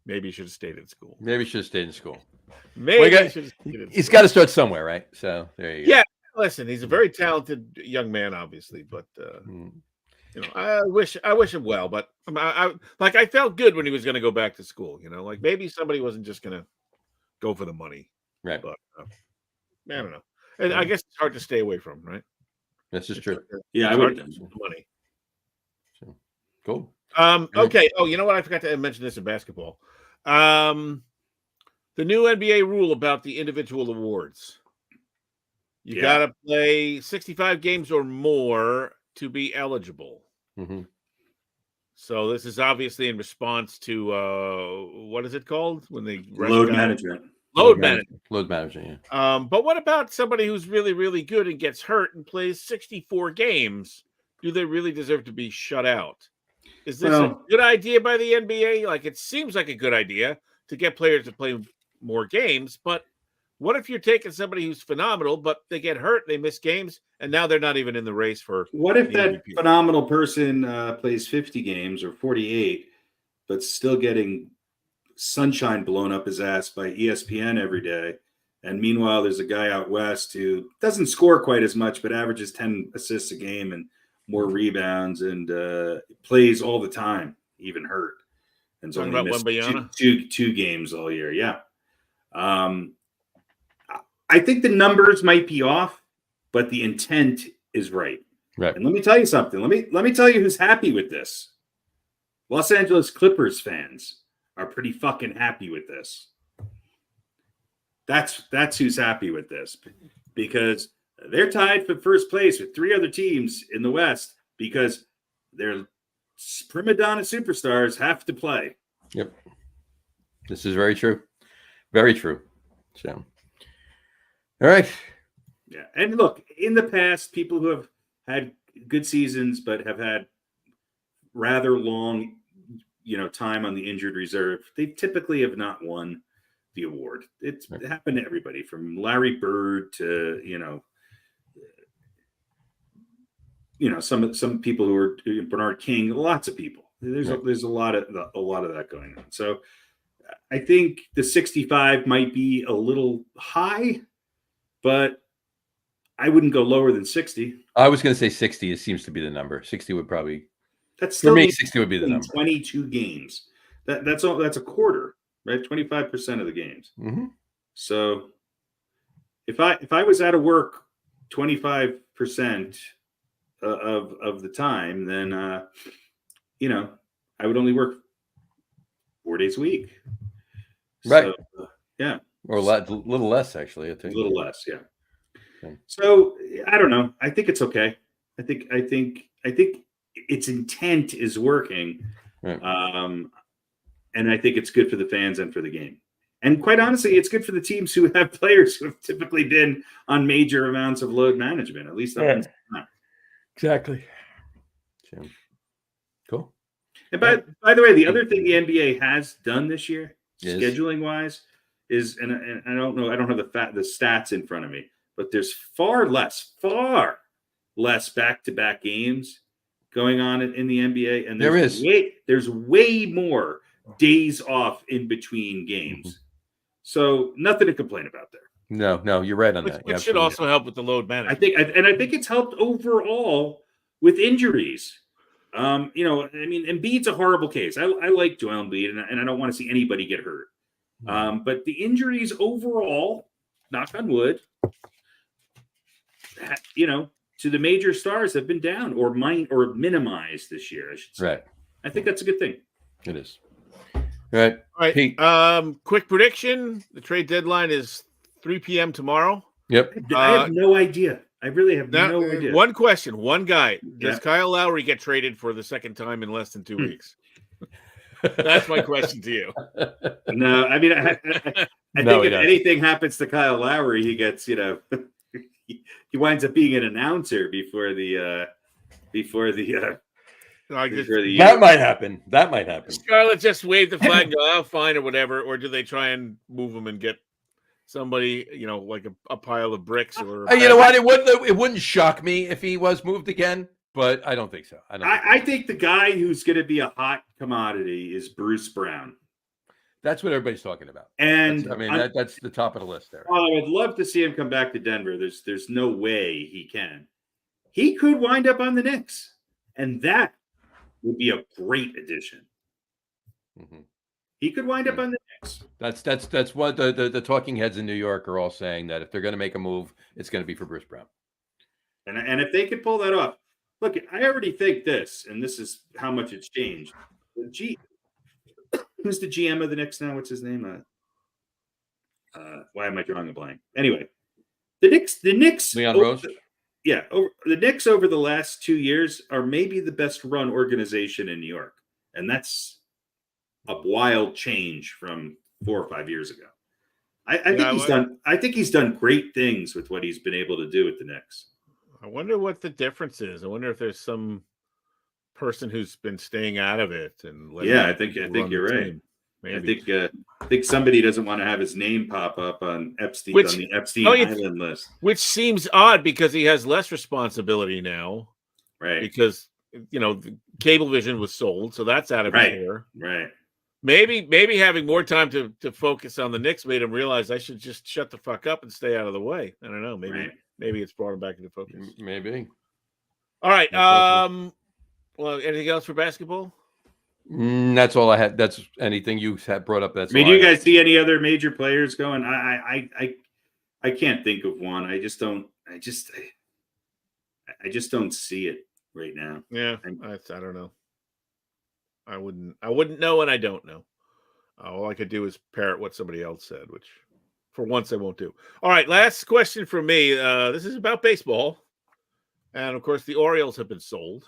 maybe he should have stayed in school. He's got to start somewhere, right? So there you go. Yeah, listen, he's a very talented young man, obviously, but I wish him well. But I felt good when he was going to go back to school. Like maybe somebody wasn't just going to go for the money, right? But I don't know. And I guess it's hard to stay away from, right? This is true. Yeah, I would. Money. So, cool. Okay. Oh, you know what? I forgot to mention this in basketball. The new NBA rule about the individual awards. You got to play 65 games or more to be eligible. Mm-hmm. So this is obviously in response to what is it called when they load management? Load management. Yeah. But what about somebody who's really, really good and gets hurt and plays 64 games? Do they really deserve to be shut out? Is this a good idea by the NBA? Like, it seems like a good idea to get players to play more games, but what if you're taking somebody who's phenomenal, but they get hurt, they miss games, and now they're not even in the race for what if that MVP? Phenomenal person plays 50 games or 48, but still getting sunshine blown up his ass by ESPN every day, and meanwhile there's a guy out west who doesn't score quite as much, but averages 10 assists a game and more rebounds and plays all the time, even hurt, and so only missed two games all year. Yeah. I think the numbers might be off, but the intent is right. Right. And let me tell you something. Let me tell you who's happy with this. Los Angeles Clippers fans are pretty fucking happy with this. That's who's happy with this, because they're tied for first place with 3 other teams in the West because their prima donna superstars have to play. Yep. This is very true. Very true. So, all right. Yeah. And look, in the past, people who have had good seasons but have had rather long, time on the injured reserve, they typically have not won the award. It happened to everybody from Larry Bird to, some people who are Bernard King, lots of people. There's a lot of that going on. So I think the 65 might be a little high, but I wouldn't go lower than 60. I was going to say 60. It seems to be the number. 60 would probably. That's for me. 60 would be the number. 22 games. That's all. That's a quarter, right? 25% of the games. Mm-hmm. So if I was out of work 25% of the time, then I would only work 4 days a week. Right. So, yeah. Or a little less, actually. I think. A little less, yeah. Okay. So I don't know. I think it's okay. I think its intent is working. Right. And I think it's good for the fans and for the game. And quite honestly, it's good for the teams who have players who have typically been on major amounts of load management, at least. Exactly. So, cool. And by the way, the other thing the NBA has done this year, scheduling wise, is, and I don't know, I don't have the stats in front of me, but there's far less back-to-back games going on in the NBA, and there's way more days off in between games. Mm-hmm. So nothing to complain about there. No, you're right on that. Which should also help with the load management. I think it's helped overall with injuries. Embiid's a horrible case. I like Joel Embiid, and I don't want to see anybody get hurt. But the injuries overall, knock on wood, to the major stars have been down or minimized this year, I should say. Right. I think that's a good thing. It is. All right. Pete. Quick prediction. The trade deadline is 3 p.m. tomorrow. Yep. I have no idea. I really have no idea. One question, one guy. Does Kyle Lowry get traded for the second time in less than 2 weeks? That's my question to you. No, I mean, I think if anything happens to Kyle Lowry, he gets, he winds up being an announcer before the that might happen. Scarlett just waved the flag and go, "Oh, fine," or whatever. Or do they try and move him and get somebody, like a pile of bricks? Or you know what? It wouldn't shock me if he was moved again, but I don't think so. I think the guy who's going to be a hot commodity is Bruce Brown. That's what everybody's talking about. And that's the top of the list there. Oh, I would love to see him come back to Denver. There's no way he can. He could wind up on the Knicks, and that would be a great addition. Mm-hmm. He could wind up on the Knicks. That's what the talking heads in New York are all saying, that if they're going to make a move, it's going to be for Bruce Brown. And if they could pull that off, look, I already think this, and this is how much it's changed. Who's the GM of the Knicks now? What's his name? Why am I drawing a blank? Anyway, the Knicks. Leon Rose. The Knicks over the last 2 years are maybe the best run organization in New York, and that's a wild change from 4 or 5 years ago. I think he's done great things with what he's been able to do with the Knicks. I wonder what the difference is. I wonder if there's some person who's been staying out of it and I think you're right. Maybe. I think somebody doesn't want to have his name pop up on Epstein on the Epstein Island list, which seems odd because he has less responsibility now, right? Because the Cablevision was sold, so that's out of his hair, right? Maybe having more time to focus on the Knicks made him realize I should just shut the fuck up and stay out of the way. I don't know. Maybe it's brought him back into focus. Maybe. All right. Well, anything else for basketball? That's all I had. That's anything you had brought up. Do you guys see any other major players going? I can't think of one. I just don't see it right now. Yeah, I don't know. I wouldn't know, and I don't know. All I could do is parrot what somebody else said, which for once I won't do. All right, last question for me. This is about baseball. And, of course, the Orioles have been sold.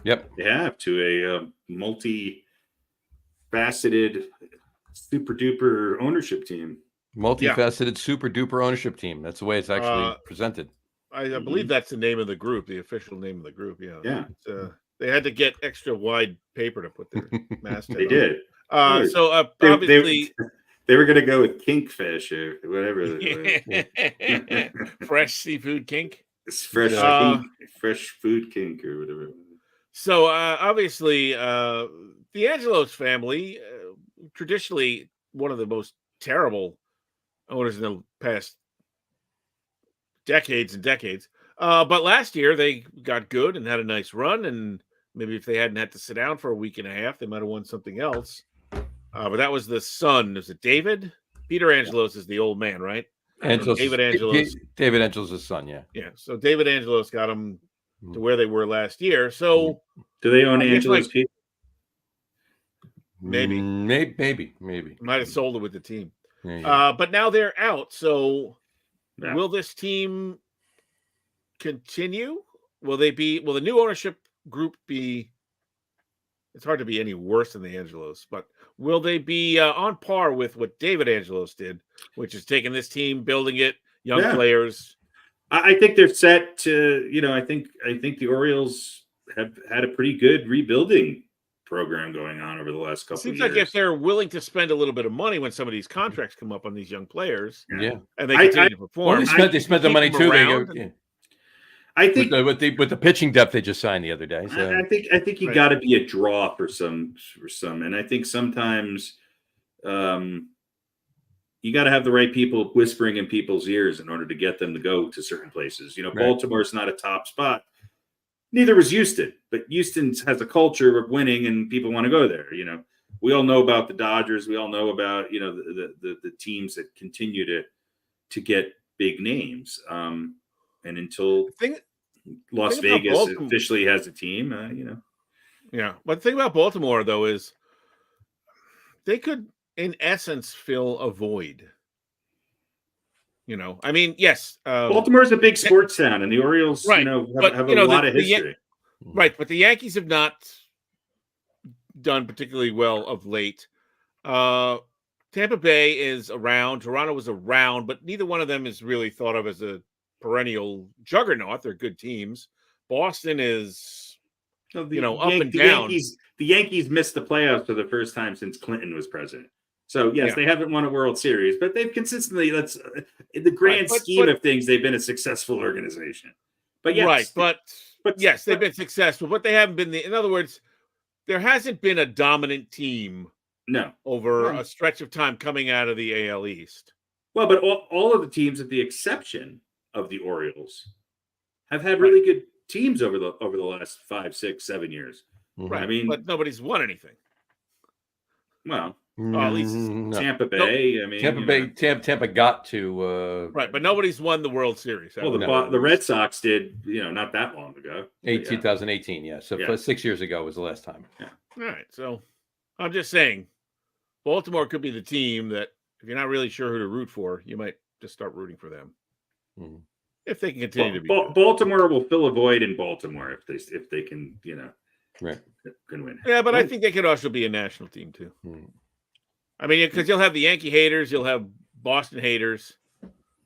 Yep. They have to a multi-faceted, super-duper ownership team. Multifaceted, super-duper ownership team. That's the way it's actually presented. I believe that's the name of the group, the official name of the group. Yeah. They had to get extra wide paper to put their masthead They on. did. Obviously... They were going to go with kinkfish or whatever. Fresh seafood kink. It's fresh food kink or whatever. So obviously, the Angelos family, traditionally one of the most terrible owners in the past decades and decades. But last year they got good and had a nice run. And maybe if they hadn't had to sit down for a week and a half, they might have won something else. But that was the son. Is it David? Peter Angelos is the old man, right? Angelos, David Angelos. David Angelos' son, yeah. Yeah. So David Angelos got them to where they were last year. So do they own Angelos? Maybe. Maybe. Might have sold it with the team. But now they're out. So will this team continue? Will the new ownership group be? It's hard to be any worse than the Angelos, but will they be on par with what David Angelos did, which is taking this team, building it, young players? I think they're set to, I think the Orioles have had a pretty good rebuilding program going on over the last couple of years. Seems like if they're willing to spend a little bit of money when some of these contracts come up on these young players, and they continue to perform. Well, they spent the money too. I think with the pitching depth they just signed the other day. So. I think you got to be a draw for some, and I think sometimes you got to have the right people whispering in people's ears in order to get them to go to certain places. Baltimore's not a top spot. Neither was Houston, but Houston has a culture of winning, and people want to go there. We all know about the Dodgers. We all know about the teams that continue to get big names. And until Las Vegas officially has a team, Yeah. But the thing about Baltimore, though, is they could, in essence, fill a void. I mean, yes. Baltimore's a big sports town, and the Orioles, have a lot of history. Right. But the Yankees have not done particularly well of late. Tampa Bay is around. Toronto was around, but neither one of them is really thought of as a perennial juggernaut. They're good teams. Boston is, up and down. The Yankees missed the playoffs for the first time since Clinton was president. So yes, they haven't won a World Series, but they've consistently. In the grand scheme of things, they've been a successful organization. But yes, but yes, they've been successful, but they haven't been. In other words, there hasn't been a dominant team. No, over a stretch of time coming out of the AL East. Well, but all of the teams, at the exception of the Orioles, have had really good teams over the last 5, 6, 7 years. Right. I mean, but nobody's won anything. Well, at least Tampa Bay. I mean, Tampa got to right, but nobody's won the World Series. Well, the Red Sox did, not that long ago. 2018, yeah. So 6 years ago was the last time. Yeah. All right. So I'm just saying, Baltimore could be the team that, if you're not really sure who to root for, you might just start rooting for them. Mm-hmm. If they can continue to be Baltimore will fill a void in Baltimore if they can, can win. Yeah, but I think they could also be a national team too. Mm-hmm. I mean, because you'll have the Yankee haters, you'll have Boston haters,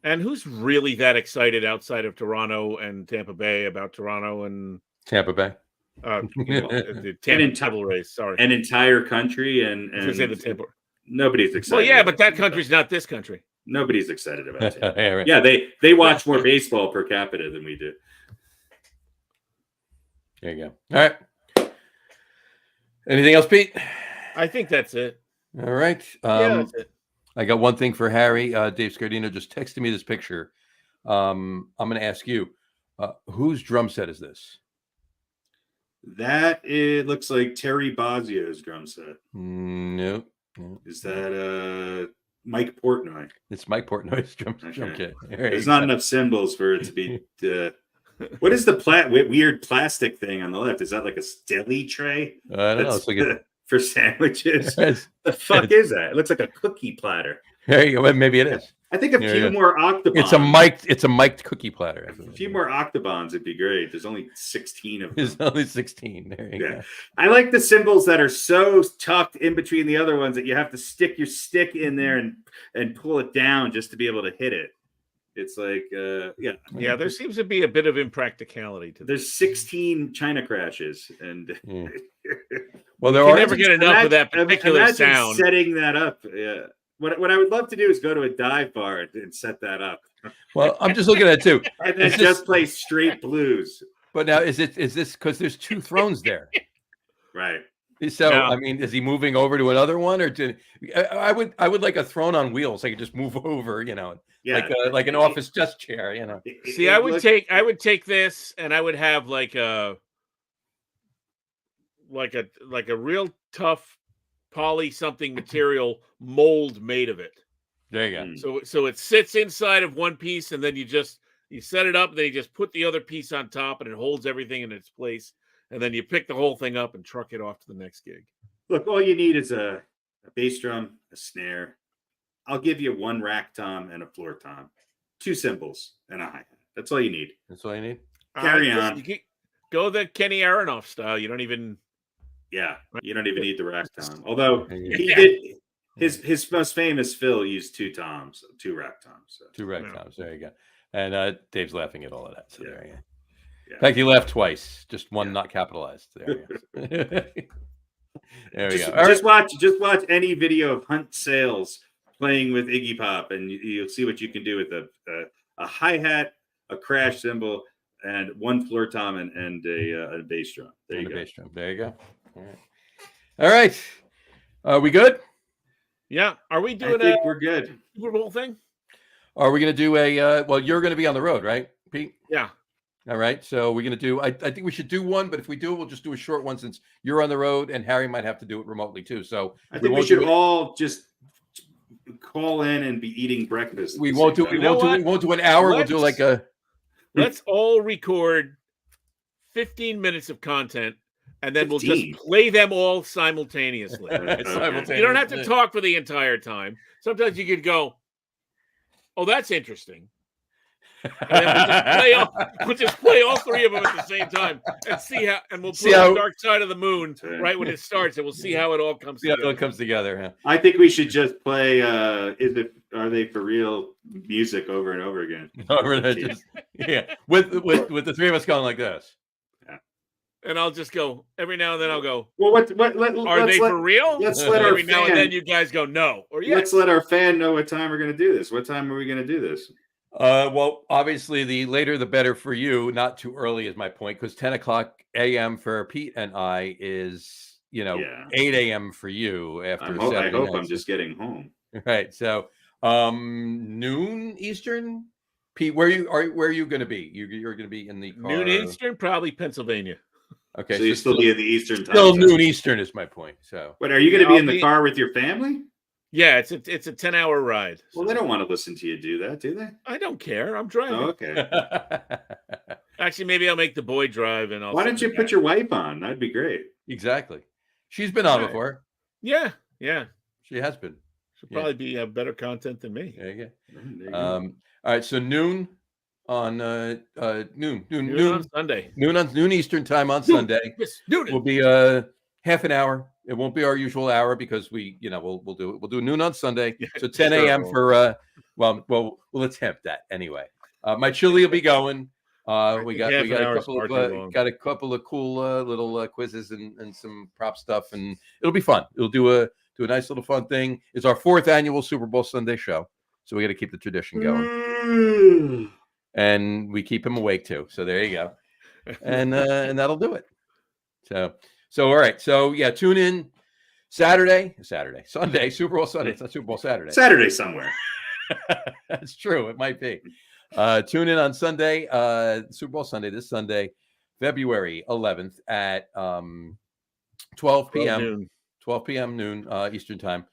and who's really that excited outside of Toronto and Tampa Bay about Toronto and Tampa Bay? The Tampa race. Sorry, an entire country and say the Tampa. Nobody's excited. Well, yeah, but that country's not this country. Nobody's excited about it. Right. Yeah, they watch more baseball per capita than we do. There you go. All right. Anything else, Pete? I think that's it. All right. That's it. I got one thing for Harry. Dave Scardino just texted me this picture. I'm going to ask you, whose drum set is this? That it looks like Terry Bozzio's drum set. Nope. Is that Mike Portnoy? It's Mike Portnoy's drum kit. There's not enough symbols for it to be. What is the weird plastic thing on the left? Is that like a deli tray? I don't know. It's like for sandwiches. The fuck is that? It looks like a cookie platter. There you go. Maybe it is. I think a few more octobons. It's a mic'd cookie platter. A few more octobons would be great. There's only 16 of them. There's only 16. There you go. I like the symbols that are so tucked in between the other ones that you have to stick your stick in there and pull it down just to be able to hit it. It's like, yeah. There seems to be a bit of impracticality to this. There's 16 China crashes, and well, there you are never get enough of that particular sound. Setting that up, yeah. What I would love to do is go to a dive bar and set that up. Well, I'm just looking at it too, and then just play straight blues. But now, is this because there's 2 thrones there? Right. So I mean, is he moving over to another one, or I would like a throne on wheels. I could just move over, like an office desk chair, See, I would take this, and I would have like a real tough poly something material mold made of it. There you go. So it sits inside of one piece, and then you set it up, then you just put the other piece on top, and it holds everything in its place. And then you pick the whole thing up and truck it off to the next gig. Look, all you need is a bass drum, a snare. I'll give you 1 rack tom and a floor tom, 2 cymbals, and a hi-hat. That's all you need. That's all you need. Carry on. You go the Kenny Aronoff style. You don't even. Yeah, you don't even need the rack tom. Although he did his most famous fill used 2 rack toms. So. 2 rack toms. There you go. And Dave's laughing at all of that. So there you go. In fact, he laughed twice. Just one not capitalized. There we go. There we go. Just watch any video of Hunt Sales playing with Iggy Pop, and you'll see what you can do with a hi-hat, a crash cymbal, and 1 floor tom and a bass drum. There you go. Bass drum. There you go. All right. Are we good? Yeah. Are we doing? I think we're good. Super Bowl thing. Are we going to do a? Well, you're going to be on the road, right, Pete? Yeah. All right, so we're going to do, I think we should do one, but if we do, we'll just do a short one since you're on the road and Harry might have to do it remotely too. So I think we should all just call in and be eating breakfast. We won't do an hour. We'll do like a. Let's all record 15 minutes of content and then 15. We'll just play them all simultaneously. You don't have to talk for the entire time. Sometimes you could go, oh, that's interesting. And then we'll just play all 3 of them at the same time and see how, and we'll play the Dark Side of the Moon right when it starts, and we'll see how it all comes together. How it comes together. Huh? I think we should just play Are They For Real music over and over again. With the 3 of us going like this. And I'll just go every now and then. I'll go. Well, are they for real? Let's let every now and then you guys go no or yes. Let's let our fan know what time we're going to do this. What time are we going to do this? Well, obviously, the later the better for you. Not too early is my point, because 10 o'clock a.m. for Pete and I is 8 a.m. for you after. I hope I'm just getting home. Right. So noon Eastern. Pete, where are you going to be? You're going to be in the car. Noon Eastern, probably Pennsylvania. Okay, so you still be in the Eastern time. Still noon Eastern is my point. So, but are you going to be in the car with your family? Yeah, it's a 10-hour ride. Well, they don't want to listen to you do that, do they? I don't care. I'm driving. Oh, okay. Actually, maybe I'll make the boy drive, and Why don't you put your wife on? That'd be great. Exactly. She's been on before. Yeah. She has been. She'll probably be better content than me. There you go. All right, so noon on noon on Sunday. Noon Eastern time on Sunday. Yes, will be half an hour. It won't be our usual hour because we'll do noon on Sunday. So 10 a.m. for well, let's attempt that anyway. My chili will be going. We got a couple of cool little quizzes and some prop stuff, and it'll be fun. It'll do a nice little fun thing. It's our 4th annual Super Bowl Sunday show, so we got to keep the tradition going. And we keep him awake too. So there you go, and that'll do it. So all right. So yeah, tune in Sunday, Super Bowl Sunday. It's not Super Bowl Saturday. Saturday somewhere. That's true. It might be. Tune in on Sunday, Super Bowl Sunday, this Sunday, February 11th at 12 p.m. 12 p.m. noon Eastern time,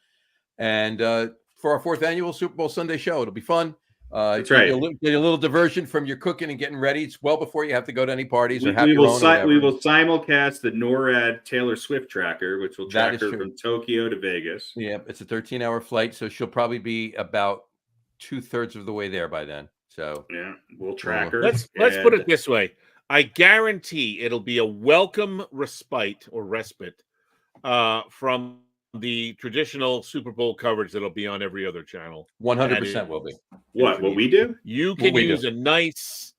and for our 4th annual Super Bowl Sunday show, it'll be fun. That's right. Get a little diversion from your cooking and getting ready. It's well before you have to go to any parties or have we your own. We will simulcast the NORAD Taylor Swift tracker, which will track her from Tokyo to Vegas. Yeah, it's a 13-hour flight, so she'll probably be about 2/3 of the way there by then. So Yeah, we'll track her. Let's put it this way. I guarantee it'll be a welcome respite from the traditional Super Bowl coverage that'll be on every other channel. 100% will be. What we do? You can use a nice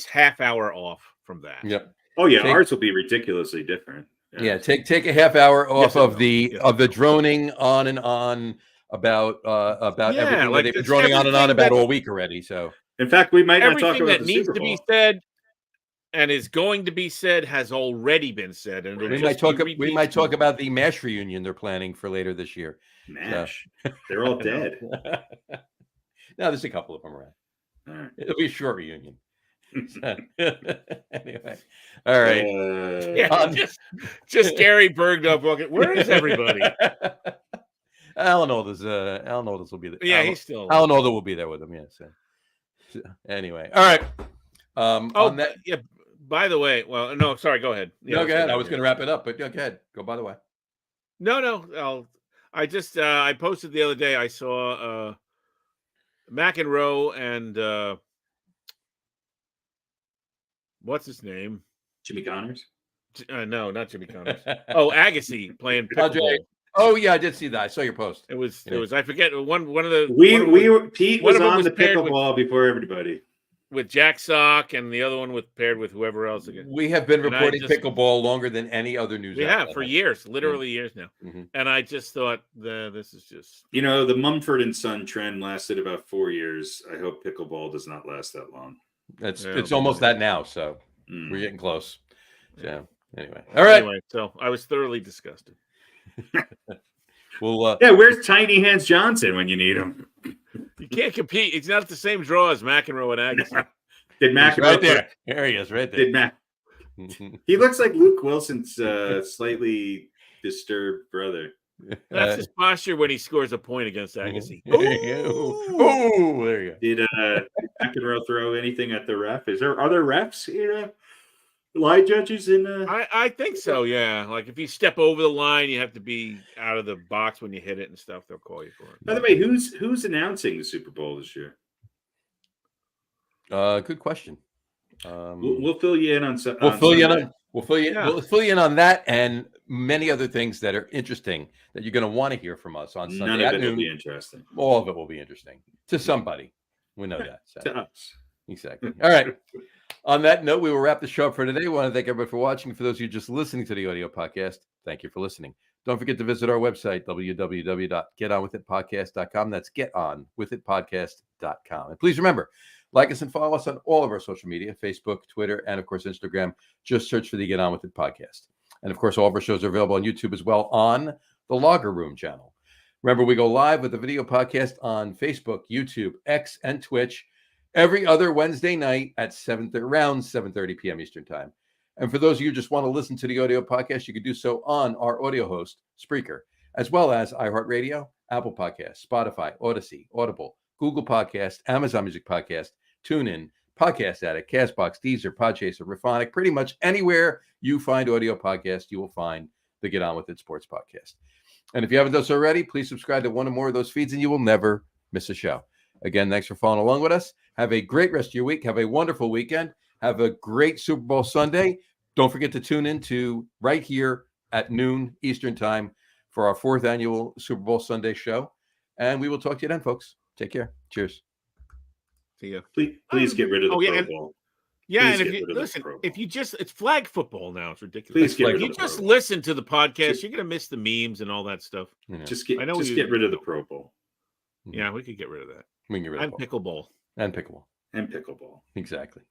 half hour off from that. Yep. Oh yeah, ours will be ridiculously different. Yeah, take a half hour off of the Yes. droning on and on about everything like that they've been droning on and on about all week already. So in fact, we might not talk everything about that the needs Super to Bowl. be said and is going to be said has already been said, and we might talk about the MASH reunion they're planning for later this year. MASH, they're all dead. No, there's a couple of them around. All right. It'll be a short reunion. Anyway, all right. Just Gary Bergdorf walking. Where is everybody? Alan Aldous will be there. Yeah, he's still. Alan Alda will be there with him. Yeah. So anyway, all right. On that, yeah. By the way, well, no, sorry. Go ahead. Yeah, no, go ahead. I was going to wrap it up, but go ahead. Go. By the way. No. I just I posted the other day. I saw McEnroe and what's his name? Jimmy Connors? No, not Jimmy Connors. Oh, Agassi playing pickleball. Oh yeah, I did see that. I saw your post. It was. I forget one of the. Pete was on the pickleball before everybody. With Jack Sock and the other one paired with whoever else again. We have been reporting pickleball longer than any other news. We have for years, literally years now. Mm-hmm. And I just thought this is just. The Mumford and Son trend lasted about 4 years. I hope pickleball does not last that long. It's almost that now, so we're getting close. So anyway, all right. Anyway, so I was thoroughly disgusted. Well, where's Tiny Hands Johnson when you need him? You can't compete. He's not the same draw as McEnroe and Agassi. Did McEnroe right there? There he is, right there. He looks like Luke Wilson's slightly disturbed brother. That's his posture when he scores a point against Agassi. There you go. There you go. Did McEnroe throw anything at the ref? Are there refs? Line judges in? I think so. Yeah, like if you step over the line, you have to be out of the box when you hit it and stuff. They'll call you for it. By the way, who's announcing the Super Bowl this year? Good question. We'll fill you in on some. We'll fill you in on that and many other things that are interesting that you're going to want to hear from us on Sunday. None of it will be interesting. All of it will be interesting to somebody. We know that. So. To us. Exactly. All right. On that note, we will wrap the show up for today. We want to thank everybody for watching. For those of you just listening to the audio podcast, thank you for listening. Don't forget to visit our website, www.getonwithitpodcast.com. That's getonwithitpodcast.com. And please remember, like us and follow us on all of our social media, Facebook, Twitter, and, of course, Instagram. Just search for the Get On With It podcast. And, of course, all of our shows are available on YouTube as well on the Logger Room channel. Remember, we go live with a video podcast on Facebook, YouTube, X, and Twitch every other Wednesday night at around 7:30 p.m. Eastern Time. And for those of you who just want to listen to the audio podcast, you can do so on our audio host, Spreaker, as well as iHeartRadio, Apple Podcasts, Spotify, Odyssey, Audible, Google Podcast, Amazon Music Podcast, TuneIn, Podcast Addict, CastBox, Deezer, Podchaser, Raphonic. Pretty much anywhere you find audio podcasts, you will find the Get On With It Sports Podcast. And if you haven't done so already, please subscribe to one or more of those feeds and you will never miss a show. Again, thanks for following along with us. Have a great rest of your week. Have a wonderful weekend. Have a great Super Bowl Sunday. Don't forget to tune in to right here at noon Eastern Time for our 4th annual Super Bowl Sunday show. And we will talk to you then, folks. Take care. Cheers. See ya. Please get rid of the Pro Bowl. Yeah, and if you listen, it's flag football now. It's ridiculous. If you just listen to the podcast, you're gonna miss the memes and all that stuff. Just get rid of the Pro Bowl. Yeah, we could get rid of that. We can get rid of pickleball. And pickleball. And pickleball. Exactly.